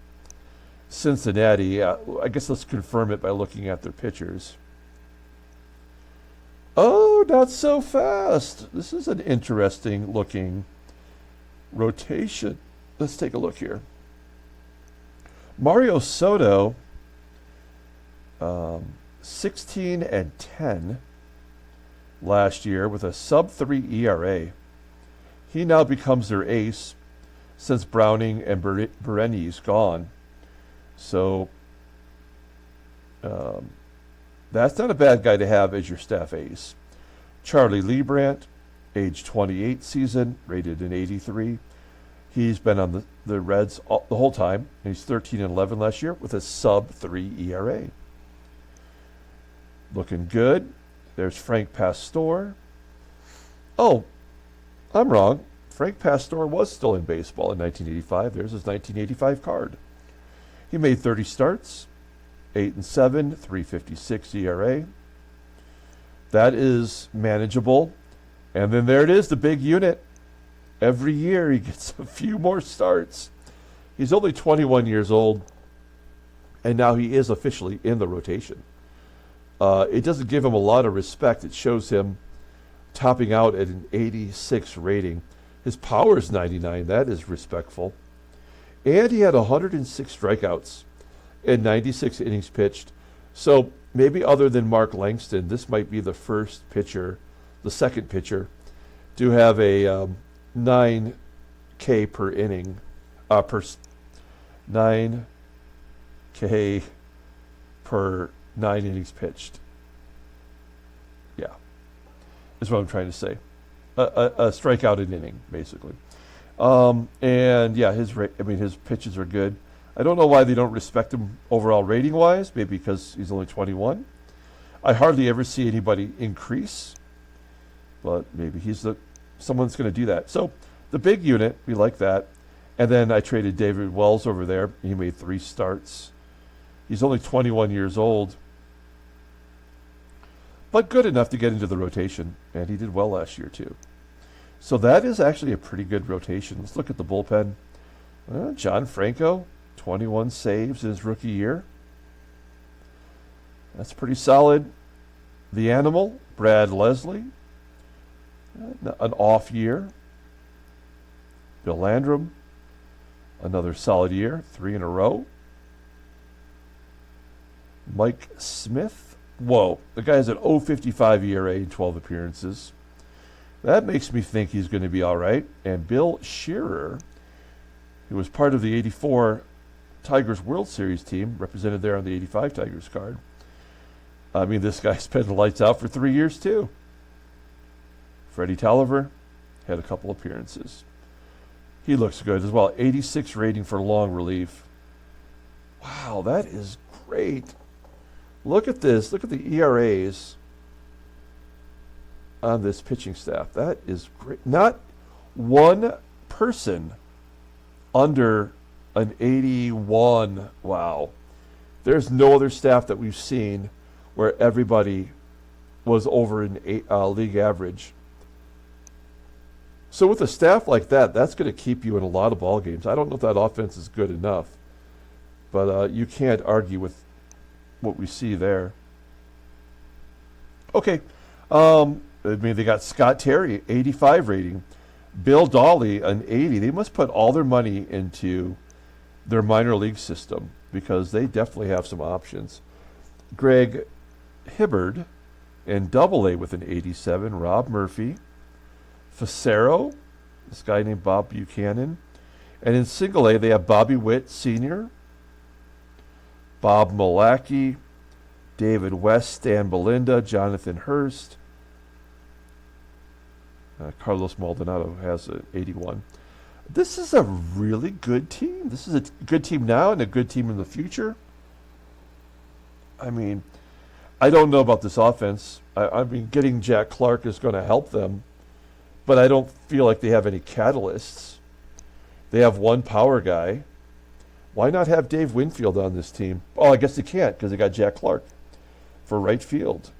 Cincinnati. I guess let's confirm it by looking at their pitchers. Oh, not so fast. This is an interesting looking rotation. Let's take a look here. Mario Soto, 16 and 10 last year with a sub-3 ERA. He now becomes their ace since Browning and Bereni's gone. So that's not a bad guy to have as your staff ace. Charlie Liebrandt, age 28 season, rated an 83. He's been on the Reds the whole time, and he's 13 and 11 last year with a sub-3 ERA. Looking good. There's Frank Pastore. Oh, I'm wrong. Frank Pastore was still in baseball in 1985. There's his 1985 card. He made 30 starts, 8 and 7, 3.56 ERA. That is manageable. And then there it is, the big unit. Every year he gets a few more starts. He's only 21 years old, and now he is officially in the rotation. It doesn't give him a lot of respect. It shows him topping out at an 86 rating. His power is 99. That is respectful. And he had 106 strikeouts in 96 innings pitched. So maybe other than Mark Langston, this might be the first pitcher, the second pitcher, to have a 9K per inning, per 9K per 9 innings pitched. Yeah, is what I'm trying to say. A strikeout an inning, basically. And yeah, his pitches are good. I don't know why they don't respect him overall rating wise. Maybe because he's only 21. I hardly ever see anybody increase, but maybe someone's going to do that. So the big unit, we like that. And then I traded David Wells over there. He made 3 starts. He's only 21 years old, but good enough to get into the rotation. And he did well last year too. So that is actually a pretty good rotation. Let's look at the bullpen. John Franco, 21 saves in his rookie year. That's pretty solid. The Animal, Brad Leslie, an off year. Bill Landrum, another solid year, 3 in a row. Mike Smith, Whoa, the guy has an 0.55 ERA in 12 appearances. That makes me think he's going to be all right. And Bill Shearer, who was part of the 84 Tigers World Series team, represented there on the 85 Tigers card. I mean, this guy's been lights out for 3 years, too. Freddie Tolliver had a couple appearances. He looks good as well. 86 rating for long relief. Wow, that is great. Look at this. Look at the ERAs on this pitching staff. That is great. Not one person under an 81. Wow. There's no other staff that we've seen where everybody was over an league average. So with a staff like that, that's going to keep you in a lot of ball games. I don't know if that offense is good enough, but you can't argue with what we see there. Okay. I mean, they got Scott Terry, 85 rating. Bill Dawley, an 80. They must put all their money into their minor league system because they definitely have some options. Greg Hibbard in Double A with an 87. Rob Murphy. Facero, this guy named Bob Buchanan. And in Single A, they have Bobby Witt Sr., Bob Malachy, David West, Stan Belinda, Jonathan Hurst. Carlos Maldonado has an 81. This is a really good team. This is a good team now and a good team in the future. I mean, I don't know about this offense. I mean, getting Jack Clark is going to help them, but I don't feel like they have any catalysts. They have one power guy. Why not have Dave Winfield on this team? Oh, I guess they can't because they got Jack Clark for right field.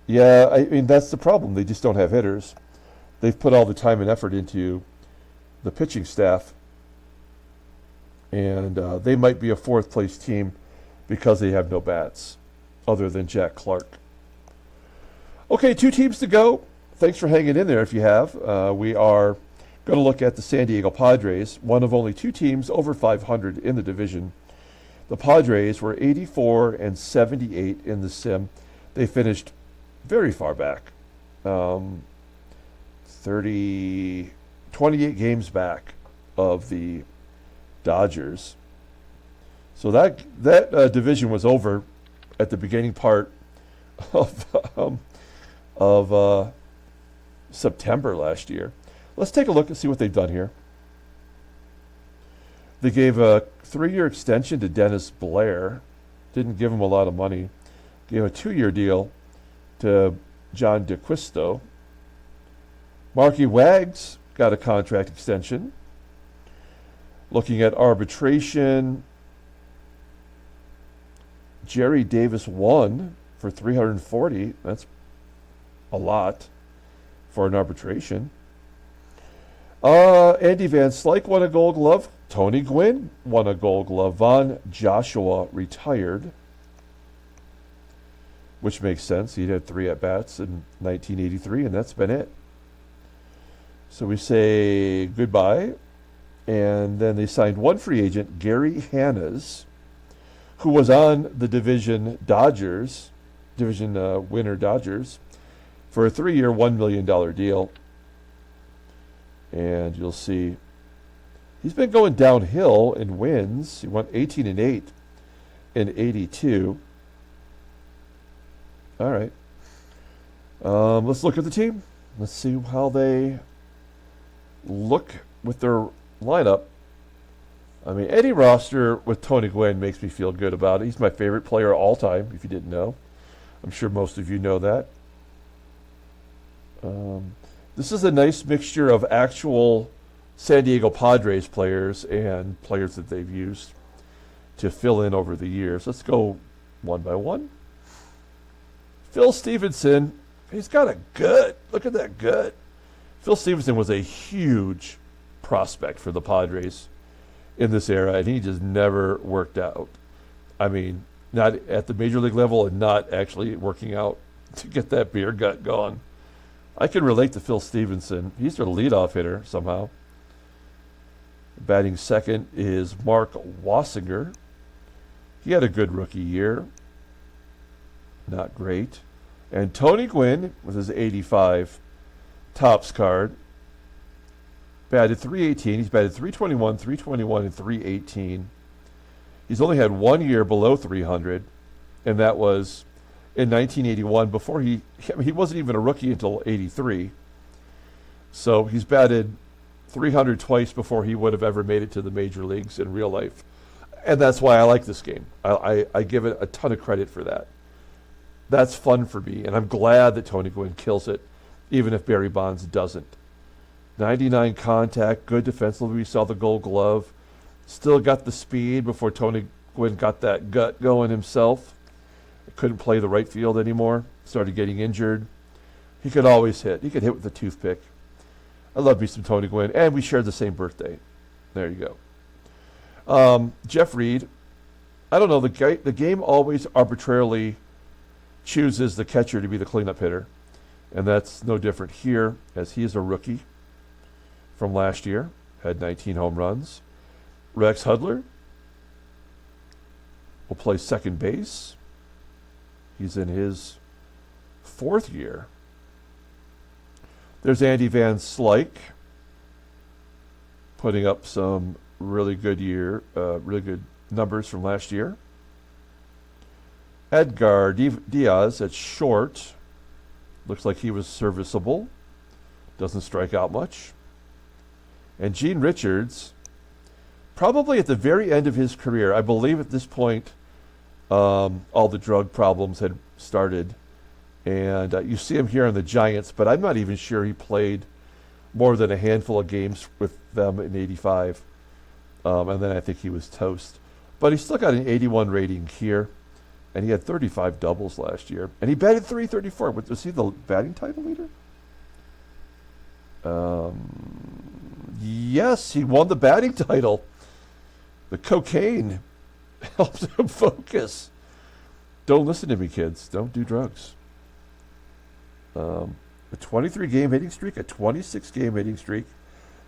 Yeah, I mean, that's the problem. They just don't have hitters. They've put all the time and effort into the pitching staff, and they might be a fourth-place team because they have no bats other than Jack Clark. Okay, 2 teams to go. Thanks for hanging in there if you have. We are going to look at the San Diego Padres, one of only 2 teams over 500 in the division. The Padres were 84 and 78 in the sim. They finished very far back, 28 games back of the Dodgers. So that division was over at the beginning part of September last year. Let's take a look and see what they've done here. They gave a 3-year extension to Dennis Blair. Didn't give him a lot of money. Gave a 2-year deal to John DeQuisto. Marky Wags got a contract extension. Looking at arbitration, Jerry Davis won for $340. That's a lot for an arbitration. Andy Van Slyke won a Gold Glove. Tony Gwynn won a Gold Glove. Von Joshua retired, which makes sense. He had 3 at-bats in 1983, and that's been it. So we say goodbye, and then they signed one free agent, Gary Hannes, who was on the division winner Dodgers, for a 3-year, $1 million deal. And you'll see he's been going downhill in wins. He went 18 and 8 in 82. All right. Let's look at the team. Let's see how they look with their lineup. I mean, any roster with Tony Gwynn makes me feel good about it. He's my favorite player of all time, if you didn't know. I'm sure most of you know that. This is a nice mixture of actual San Diego Padres players and players that they've used to fill in over the years. Let's go one by one. Phil Stevenson, he's got a gut. Look at that gut. Phil Stevenson was a huge prospect for the Padres in this era, and he just never worked out. I mean, not at the major league level and not actually working out to get that beer gut going. I can relate to Phil Stevenson. He's their leadoff hitter somehow. Batting second is Mark Wassinger. He had a good rookie year. Not great. And Tony Gwynn with his 85 Topps card. Batted 318. He's batted 321, 321, and 318. He's only had 1 year below 300, and that was in 1981. Before he wasn't even a rookie until 83. So he's batted 300 twice before he would have ever made it to the major leagues in real life. And that's why I like this game. I give it a ton of credit for that. That's fun for me, and I'm glad that Tony Gwynn kills it, even if Barry Bonds doesn't. 99 contact, good defensively. We saw the Gold Glove. Still got the speed before Tony Gwynn got that gut going himself. Couldn't play the right field anymore. Started getting injured. He could always hit. He could hit with a toothpick. I love me some Tony Gwynn, and we shared the same birthday. There you go. Jeff Reed. I don't know. The game always arbitrarily chooses the catcher to be the cleanup hitter, and that's no different here, as he is a rookie from last year. Had 19 home runs. Rex Hudler will play second base. He's in his 4th year. There's Andy Van Slyke putting up some really good numbers from last year. Edgar Diaz at short. Looks like he was serviceable. Doesn't strike out much. And Gene Richards, probably at the very end of his career. I believe at this point, all the drug problems had started. And you see him here on the Giants, but I'm not even sure he played more than a handful of games with them in 85. And then I think he was toast. But he still got an 81 rating here. And he had 35 doubles last year. And he batted 334. Was he the batting title leader? Yes, he won the batting title. The cocaine helped him focus. Don't listen to me, kids. Don't do drugs. A 23-game hitting streak, a 26-game hitting streak.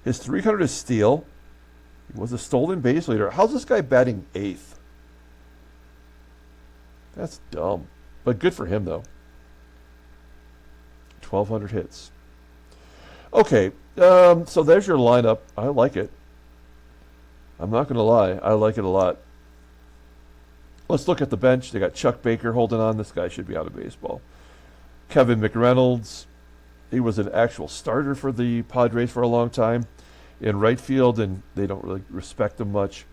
His 300 is steal. He was a stolen base leader. How's this guy batting 8th? That's dumb. But good for him, though. 1,200 hits. Okay, so there's your lineup. I like it. I'm not going to lie. I like it a lot. Let's look at the bench. They got Chuck Baker holding on. This guy should be out of baseball. Kevin McReynolds. He was an actual starter for the Padres for a long time in right field, and they don't really respect him much.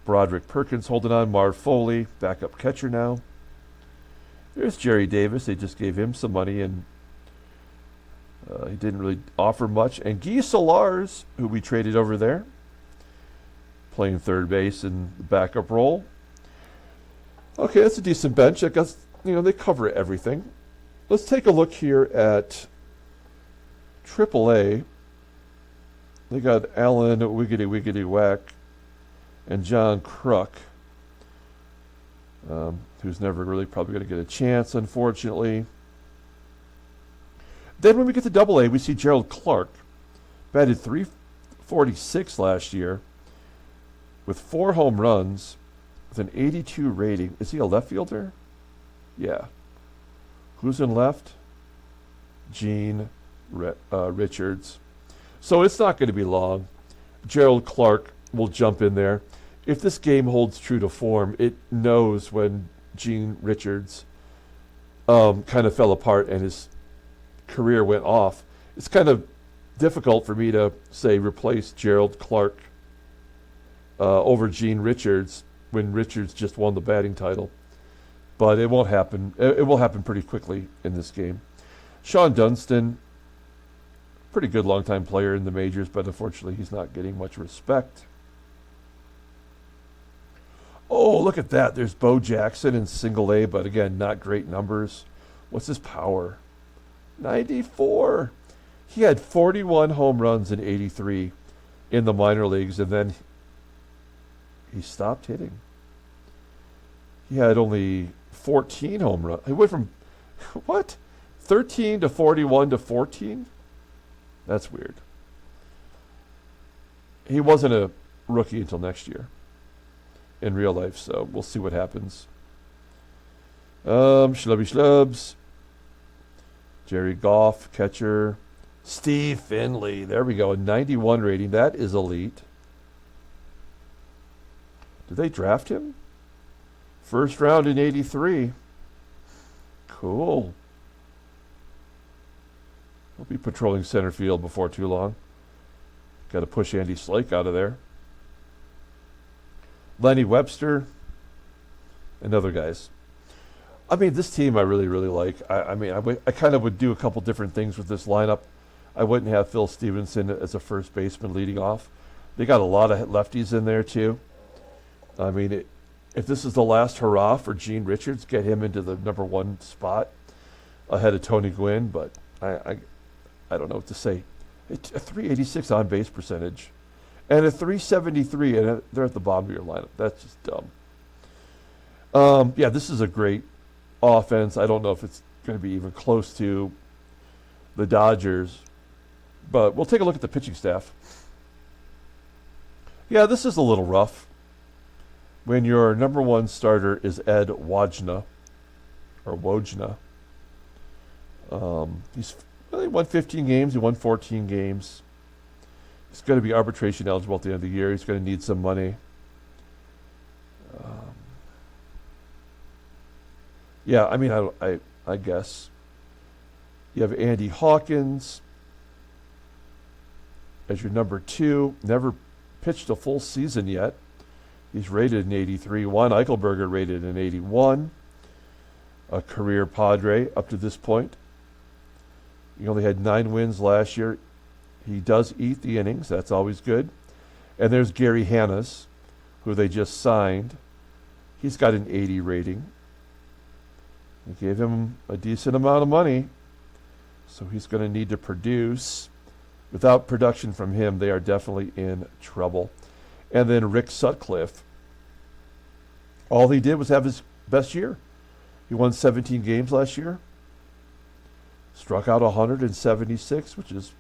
Broderick Perkins holding on. Marv Foley, backup catcher now. There's Jerry Davis. They just gave him some money, and he didn't really offer much. And Guy Solars, who we traded over there, playing third base in the backup role. Okay, that's a decent bench. I guess, they cover everything. Let's take a look here at AAA. They got Alan Wiggity Wiggity Whack and John Kruk, who's never really probably going to get a chance, unfortunately. Then when we get to AA, we see Gerald Clark, batted 346 last year with 4 home runs with an 82 rating. Is he a left fielder? Yeah. Who's in left? Gene Richards. So it's not going to be long. Gerald Clark will jump in there. If this game holds true to form, it knows when Gene Richards kind of fell apart and his career went off. It's kind of difficult for me to say replace Gerald Clark over Gene Richards when Richards just won the batting title. But it won't happen. It will happen pretty quickly in this game. Sean Dunston, pretty good longtime player in the majors, but unfortunately he's not getting much respect. Oh, look at that. There's Bo Jackson in single A, but again, not great numbers. What's his power? 94. He had 41 home runs in 83 in the minor leagues, and then he stopped hitting. He had only 14 home runs. He went from, 13 to 41 to 14? That's weird. He wasn't a rookie until next year in real life, so we'll see what happens. Schlubby Schlubs. Jerry Goff, catcher. Steve Finley. There we go. A 91 rating. That is elite. Did they draft him? First round in 83. Cool. He'll be patrolling center field before too long. Got to push Andy Slake out of there. Lenny Webster. And other guys. I mean, this team I really, really like. I kind of would do a couple different things with this lineup. I wouldn't have Phil Stevenson as a first baseman leading off. They got a lot of lefties in there, too. I mean, if this is the last hurrah for Gene Richards, get him into the number one spot ahead of Tony Gwynn, but I don't know what to say. A 386 on-base percentage and a 373, and they're at the bottom of your lineup. That's just dumb. Yeah, this is a great offense. I don't know if it's going to be even close to the Dodgers, but we'll take a look at the pitching staff. Yeah, this is a little rough. When your number one starter is Ed Wojna, he won 15 games. He won 14 games. He's going to be arbitration eligible at the end of the year. He's going to need some money. Yeah, I mean, I guess. You have Andy Hawkins as your number two. Never pitched a full season yet. He's rated an 83. Juan Eichelberger rated an 81. A career Padre up to this point. He only had 9 wins last year. He does eat the innings. That's always good. And there's Gary Hannes, who they just signed. He's got an 80 rating. They gave him a decent amount of money, so he's going to need to produce. Without production from him, they are definitely in trouble. And then Rick Sutcliffe. All he did was have his best year. He won 17 games last year. Struck out 176, which is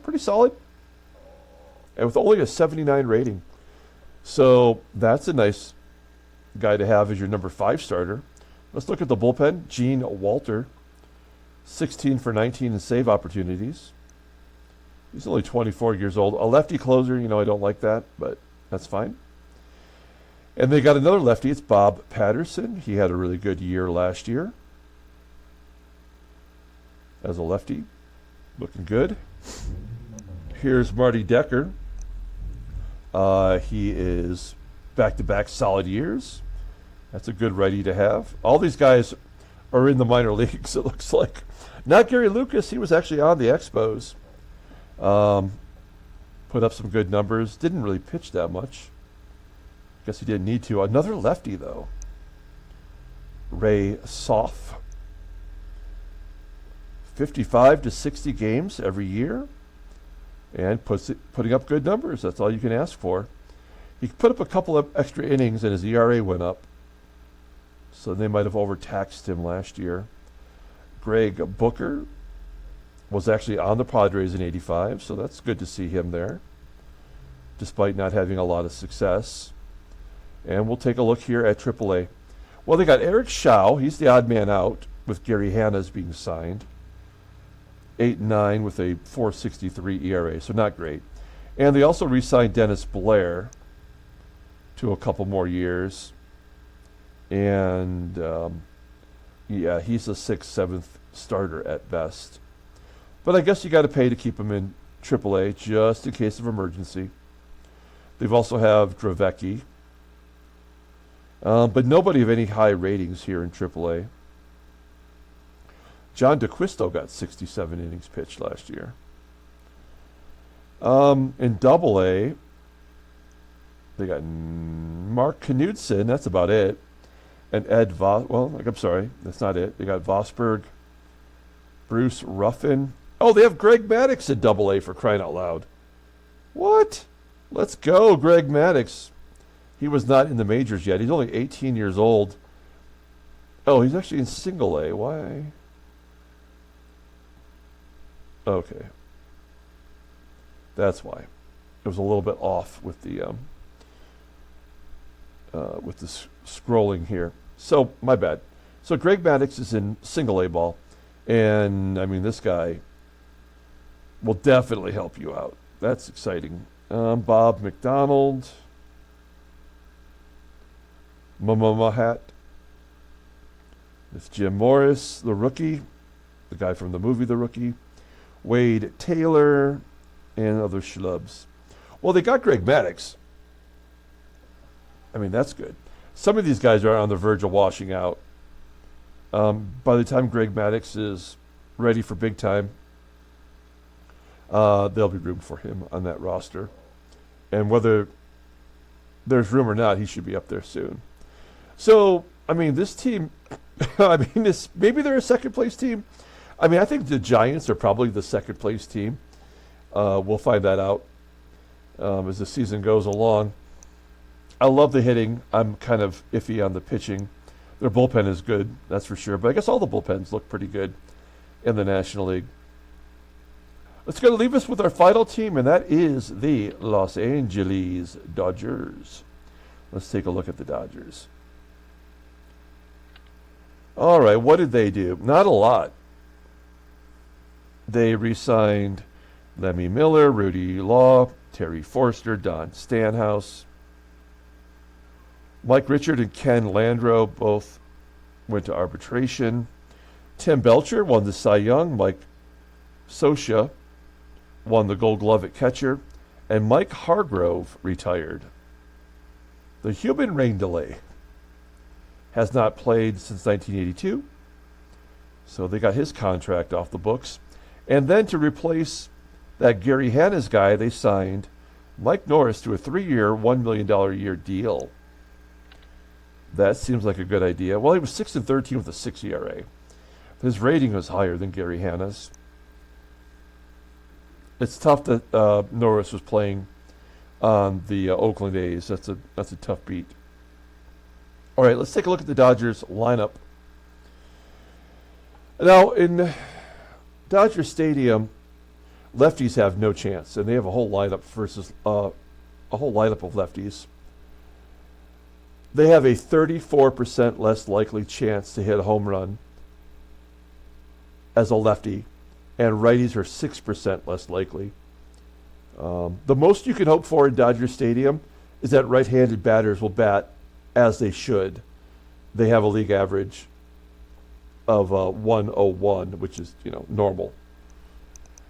pretty solid. And with only a 79 rating. So that's a nice guy to have as your number 5 starter. Let's look at the bullpen. Gene Walter, 16 for 19 in save opportunities. He's only 24 years old. A lefty closer, I don't like that, but that's fine. And they got another lefty. It's Bob Patterson. He had a really good year last year as a lefty. Looking good. Here's Marty Decker. He is back-to-back solid years. That's a good righty to have. All these guys are in the minor leagues, it looks like. Not Gary Lucas. He was actually on the Expos. Put up some good numbers. Didn't really pitch that much. Guess he didn't need to. Another lefty, though. Ray Soff. 55 to 60 games every year. And putting up good numbers. That's all you can ask for. He put up a couple of extra innings and his ERA went up. So they might have overtaxed him last year. Greg Booker was actually on the Padres in 85, so that's good to see him there, despite not having a lot of success. And we'll take a look here at AAA. Well, they got Eric Schau. He's the odd man out with Gary Hannes being signed. 8-9 with a 4.63 ERA, so not great. And they also re-signed Dennis Blair to a couple more years. And, yeah, he's a 6th, 7th starter at best. But I guess you got to pay to keep him in AAA just in case of emergency. They've also have Dravecki. But nobody of any high ratings here in AAA. John DeQuisto got 67 innings pitched last year. In AA, they got Mark Knudsen. That's about it. And Ed I'm sorry, that's not it. They got Vosberg, Bruce Ruffin. Oh, they have Greg Maddux at AA for crying out loud. What? Let's go, Greg Maddux. He was not in the majors yet. He's only 18 years old. Oh, he's actually in Single A. Why? Okay. That's why. It was a little bit off with the scrolling here. So, my bad. So Greg Maddux is in single A ball. And, I mean, this guy will definitely help you out. That's exciting. Bob McDonald. Hat. It's Jim Morris, the rookie. The guy from the movie The Rookie. Wade Taylor. And other schlubs. Well, they got Greg Maddux. I mean, that's good. Some of these guys are on the verge of washing out. By the time Greg Maddux is ready for big time, there'll be room for him on that roster. And whether there's room or not, he should be up there soon. So, I mean, this team, maybe they're a second place team. I mean, I think the Giants are probably the second place team. We'll find that out as the season goes along. I love the hitting. I'm kind of iffy on the pitching. Their bullpen is good, that's for sure. But I guess all the bullpens look pretty good in the National League. Let's go to leave us with our final team, and that is the Los Angeles Dodgers. Let's take a look at the Dodgers. All right, what did they do? Not a lot. They re-signed Lemmy Miller, Rudy Law, Terry Forster, Don Stanhouse. Mike Richard and Ken Landreau both went to arbitration. Tim Belcher won the Cy Young. Mike Scioscia won the Gold Glove at catcher. And Mike Hargrove retired. The human rain delay has not played since 1982. So they got his contract off the books. And then to replace that Gary Hanna's guy, they signed Mike Norris to a 3-year, $1 million a year deal. That seems like a good idea. Well, he was 6-13 with a 6 ERA. His rating was higher than Gary Hanna's. It's tough that Norris was playing on the Oakland A's. That's a tough beat. All right, let's take a look at the Dodgers lineup. Now, in Dodger Stadium, lefties have no chance, and they have a whole lineup versus a whole lineup of lefties. They have a 34% less likely chance to hit a home run as a lefty, and righties are 6% less likely. The most you can hope for in Dodger Stadium is that right-handed batters will bat as they should. They have a league average of 101, which is, normal.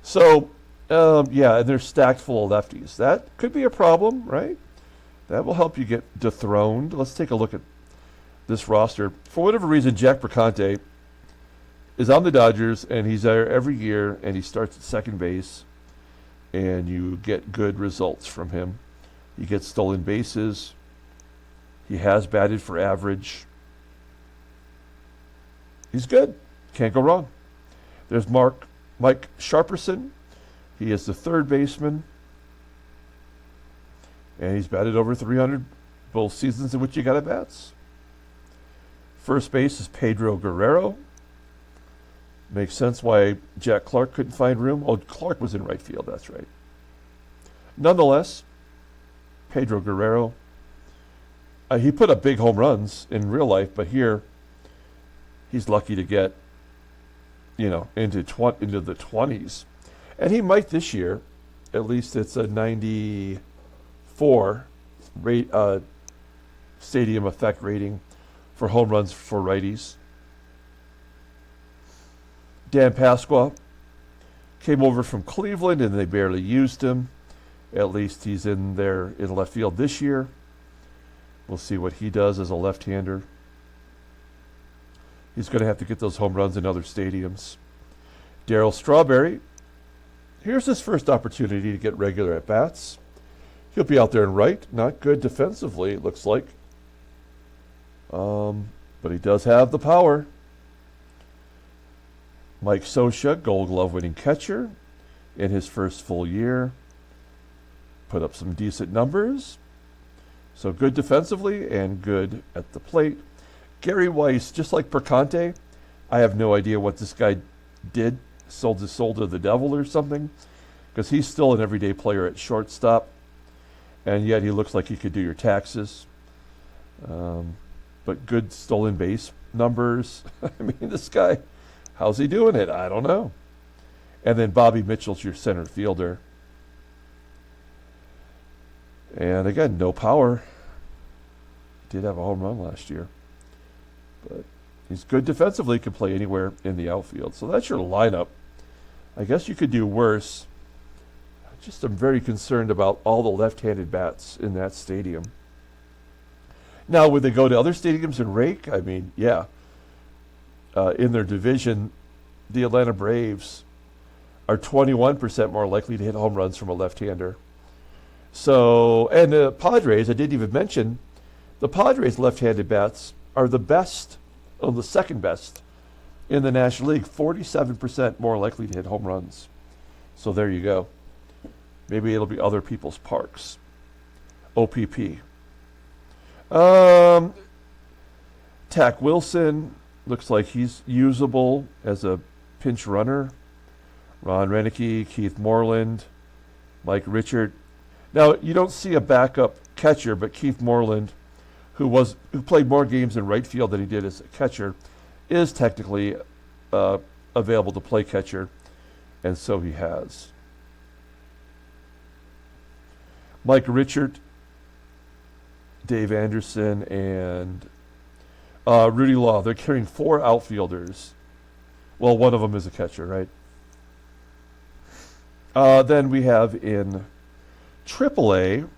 So, and they're stacked full of lefties. That could be a problem, right? That will help you get dethroned. Let's take a look at this roster. For whatever reason, Jack Bricante is on the Dodgers, and he's there every year, and he starts at second base, and you get good results from him. He gets stolen bases. He has batted for average. He's good. Can't go wrong. There's Mike Sharperson. He is the third baseman. And he's batted over 300 both seasons in which he got at bats. First base is Pedro Guerrero. Makes sense why Jack Clark couldn't find room. Oh, Clark was in right field, that's right. Nonetheless, Pedro Guerrero, he put up big home runs in real life, but here he's lucky to get, into the 20s. And he might this year. At least it's a 94 stadium effect rating for home runs for righties. Dan Pasqua came over from Cleveland, and they barely used him. At least he's in there in left field this year. We'll see what he does as a left-hander. He's going to have to get those home runs in other stadiums. Darryl Strawberry, here's his first opportunity to get regular at-bats. He'll be out there in right. Not good defensively, it looks like. But he does have the power. Mike Scioscia, Gold Glove winning catcher in his first full year. Put up some decent numbers. So good defensively and good at the plate. Gary Weiss, just like Percante, I have no idea what this guy did. Sold his soul to the devil or something. Because he's still an everyday player at shortstop. And yet he looks like he could do your taxes. But good stolen base numbers. I mean, this guy, how's he doing it? I don't know. And then Bobby Mitchell's your center fielder. And again, no power. Did have a home run last year. But he's good defensively, can play anywhere in the outfield. So that's your lineup. I guess you could do worse. Just I'm very concerned about all the left-handed bats in that stadium. Now, would they go to other stadiums and rake? I mean, yeah. In their division, the Atlanta Braves are 21% more likely to hit home runs from a left-hander. So, and the Padres, I didn't even mention, the Padres left-handed bats are the best, the second best in the National League, 47% more likely to hit home runs. So there you go. Maybe it'll be other people's parks. OPP. Tack Wilson looks like he's usable as a pinch runner. Ron Renicky, Keith Moreland, Mike Richard. Now, you don't see a backup catcher, but Keith Moreland, who played more games in right field than he did as a catcher, is technically available to play catcher, and so he has. Mike Richard, Dave Anderson, and Rudy Law. They're carrying 4 outfielders. Well, one of them is a catcher, right? Then we have in AAA,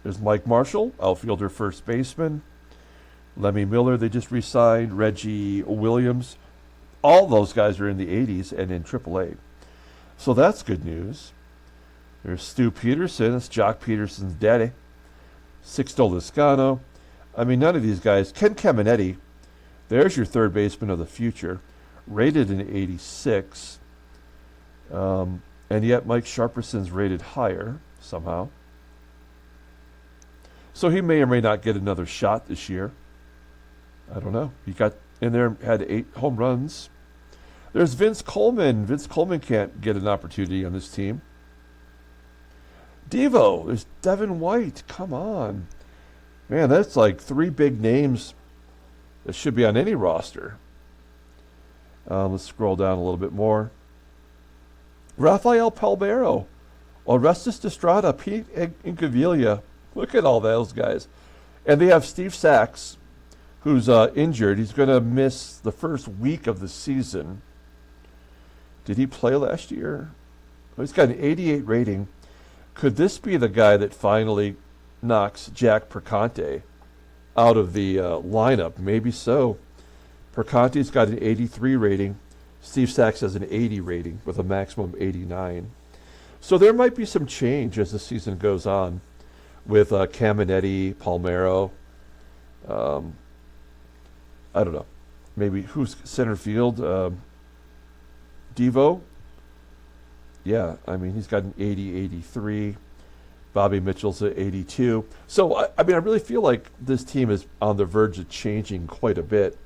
there's Mike Marshall, outfielder, first baseman. Lemmy Miller, they just re-signed. Reggie Williams. All those guys are in the 80s and in AAA. So that's good news. There's Stu Peterson. That's Jock Peterson's daddy. Sixto Liscano. I mean, none of these guys. Ken Caminetti, there's your third baseman of the future. Rated in 86. And yet Mike Sharperson's rated higher somehow. So he may or may not get another shot this year. I don't know. He got in there, had 8 home runs. There's Vince Coleman. Vince Coleman can't get an opportunity on this team. Devo. There's Devin White. Come on. Man, that's like 3 big names that should be on any roster. Let's scroll down a little bit more. Rafael Palmeiro. Orestes Destrada. Pete Incaviglia. Look at all those guys. And they have Steve Sachs, who's injured. He's going to miss the first week of the season. Did he play last year? Oh, he's got an 88 rating. Could this be the guy that finally knocks Jack Perconte out of the lineup? Maybe so. Perconte's got an 83 rating. Steve Sachs has an 80 rating with a maximum 89. So there might be some change as the season goes on with Caminetti, Palmeiro. I don't know. Maybe who's center field? Devo? Yeah, I mean, he's got an 80, 83. Bobby Mitchell's at 82. So, I mean, I really feel like this team is on the verge of changing quite a bit.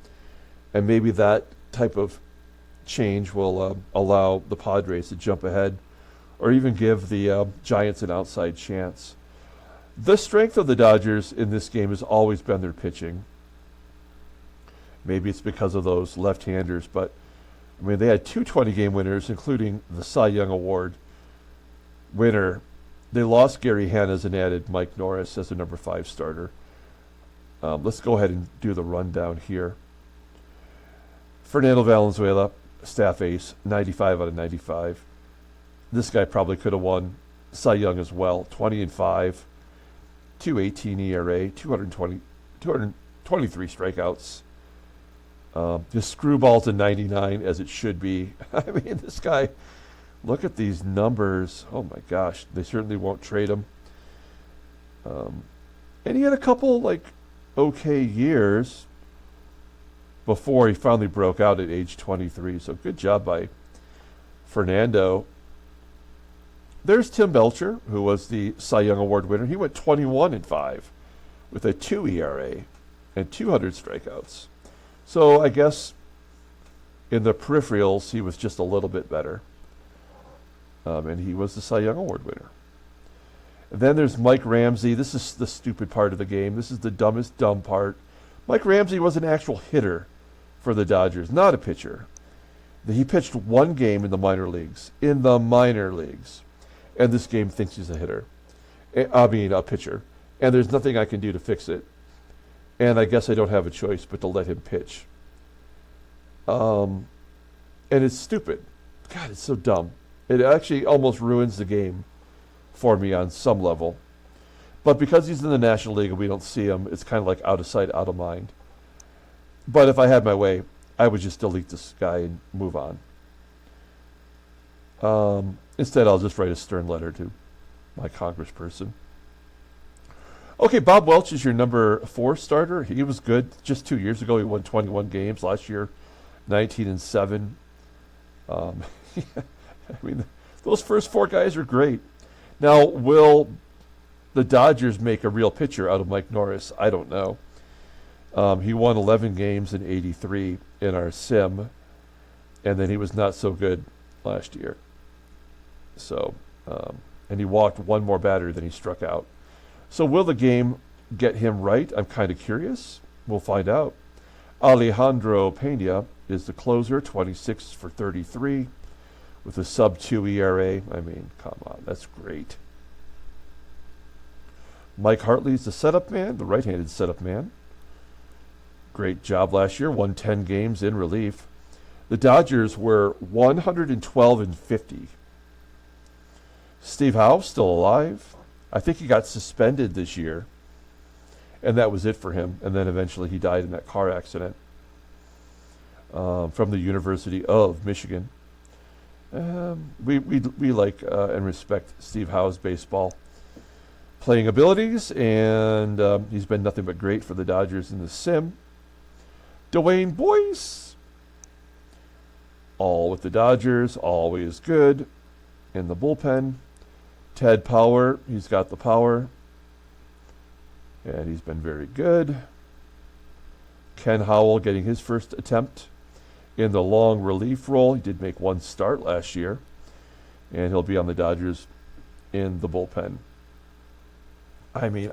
And maybe that type of change will allow the Padres to jump ahead or even give the Giants an outside chance. The strength of the Dodgers in this game has always been their pitching. Maybe it's because of those left-handers, but I mean, they had 2 20-game winners, including the Cy Young Award winner. They lost Gary Hannas and added Mike Norris as a number 5 starter. Let's go ahead and do the rundown here. Fernando Valenzuela, staff ace, 95 out of 95. This guy probably could have won Cy Young as well. 20-5, 2.18 ERA, 223 strikeouts. Just screwballs to 99 as it should be. I mean, this guy, look at these numbers. Oh my gosh, they certainly won't trade him. And he had a couple like okay years before he finally broke out at age 23. So good job by Fernando. There's Tim Belcher, who was the Cy Young Award winner. He went 21-5 with a 2 ERA and 200 strikeouts. So I guess in the peripherals, he was just a little bit better. And he was the Cy Young Award winner. And then there's Mike Ramsey. This is the stupid part of the game. This is the dumbest dumb part. Mike Ramsey was an actual hitter for the Dodgers, not a pitcher. He pitched one game in the minor leagues. In the minor leagues. And this game thinks he's a hitter. A pitcher. And there's nothing I can do to fix it. And I guess I don't have a choice but to let him pitch. And it's stupid. God, it's so dumb. It actually almost ruins the game for me on some level. But because he's in the National League and we don't see him, it's kind of like out of sight, out of mind. But if I had my way, I would just delete this guy and move on. Instead, I'll just write a stern letter to my congressperson. Okay, Bob Welch is your number 4 starter. He was good. Just 2 years ago, he won 21 games. Last year, 19-7. I mean, those first 4 guys are great. Now, will the Dodgers make a real pitcher out of Mike Norris? I don't know. He won 11 games in 83 in our sim, and then he was not so good last year. So, and he walked one more batter than he struck out. So will the game get him right? I'm kind of curious. We'll find out. Alejandro Pena is the closer, 26 for 33, with a sub-2 ERA. I mean, come on, that's great. Mike Hartley's the setup man, the right-handed setup man. Great job last year, won 10 games in relief. The Dodgers were 112-50. Steve Howe, still alive. I think he got suspended this year, and that was it for him. And then eventually he died in that car accident from the University of Michigan. We like and respect Steve Howe's baseball playing abilities, and he's been nothing but great for the Dodgers in the sim. Dwayne Boyce, all with the Dodgers, always good in the bullpen. Ted Power, he's got the power, and he's been very good. Ken Howell getting his first attempt in the long relief role. He did make one start last year, and he'll be on the Dodgers in the bullpen. I mean,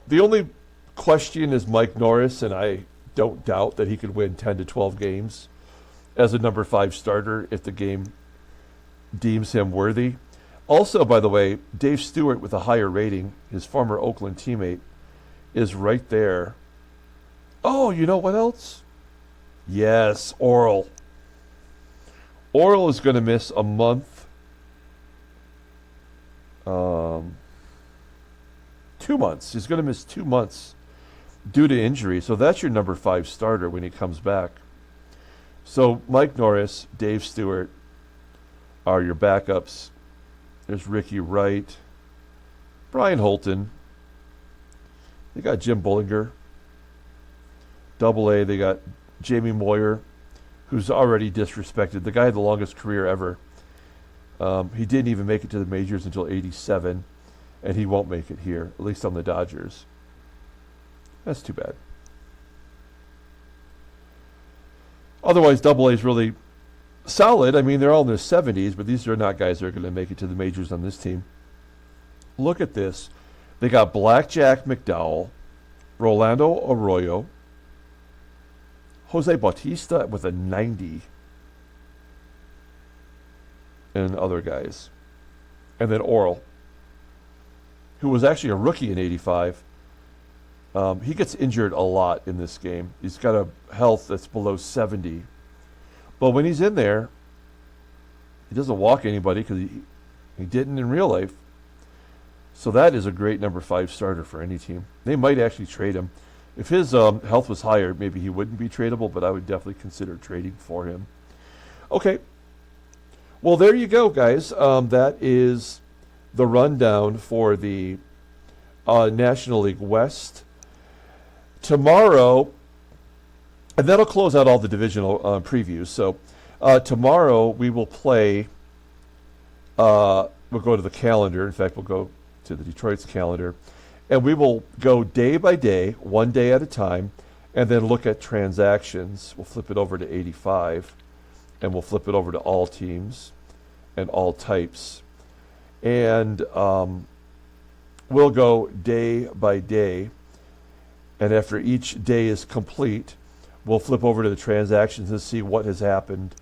the only question is Mike Norris, and I don't doubt that he could win 10 to 12 games as a number 5 starter if the game deems him worthy. Also, by the way, Dave Stewart with a higher rating, his former Oakland teammate, is right there. Oh, you know what else? Yes, Orel. Orel is going to miss a month. 2 months. He's going to miss 2 months due to injury. So that's your number 5 starter when he comes back. So Mike Norris, Dave Stewart are your backups. There's Ricky Wright, Brian Holton. They got Jim Bullinger. Double-A, they got Jamie Moyer, who's already disrespected. The guy had the longest career ever. He didn't even make it to the majors until 87, and he won't make it here, at least on the Dodgers. That's too bad. Otherwise, Double-A is really solid. I mean, they're all in their 70s, but these are not guys that are going to make it to the majors on this team. Look at this. They got Blackjack McDowell, Rolando Arroyo, Jose Bautista with a 90, and other guys. And then Orel, who was actually a rookie in 85. He gets injured a lot in this game. He's got a health that's below 70. But when he's in there, he doesn't walk anybody because he didn't in real life. So that is a great number 5 starter for any team. They might actually trade him. If his health was higher, maybe he wouldn't be tradable, but I would definitely consider trading for him. Okay. Well, there you go, guys. That is the rundown for the National League West. Tomorrow, and that'll close out all the divisional previews. So tomorrow we will play, we'll go to the calendar. In fact, we'll go to the Detroit's calendar. And we will go day by day, one day at a time, and then look at transactions. We'll flip it over to 85, and we'll flip it over to all teams and all types. And we'll go day by day. And after each day is complete, we'll flip over to the transactions and see what has happened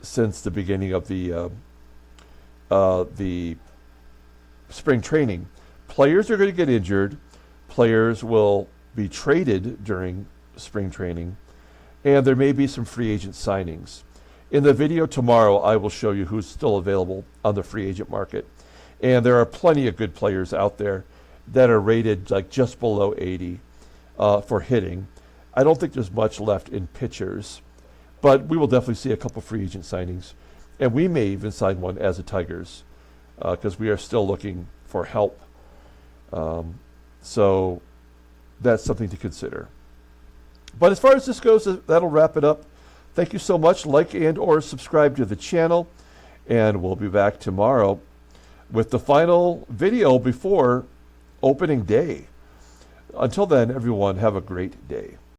since the beginning of the spring training. Players are going to get injured. Players will be traded during spring training, and there may be some free agent signings. In the video tomorrow, I will show you who's still available on the free agent market. And there are plenty of good players out there that are rated like just below 80 for hitting. I don't think there's much left in pitchers, but we will definitely see a couple free agent signings. And we may even sign one as the Tigers because we are still looking for help. So that's something to consider. But as far as this goes, that'll wrap it up. Thank you so much. Like and or subscribe to the channel. And we'll be back tomorrow with the final video before opening day. Until then, everyone, have a great day.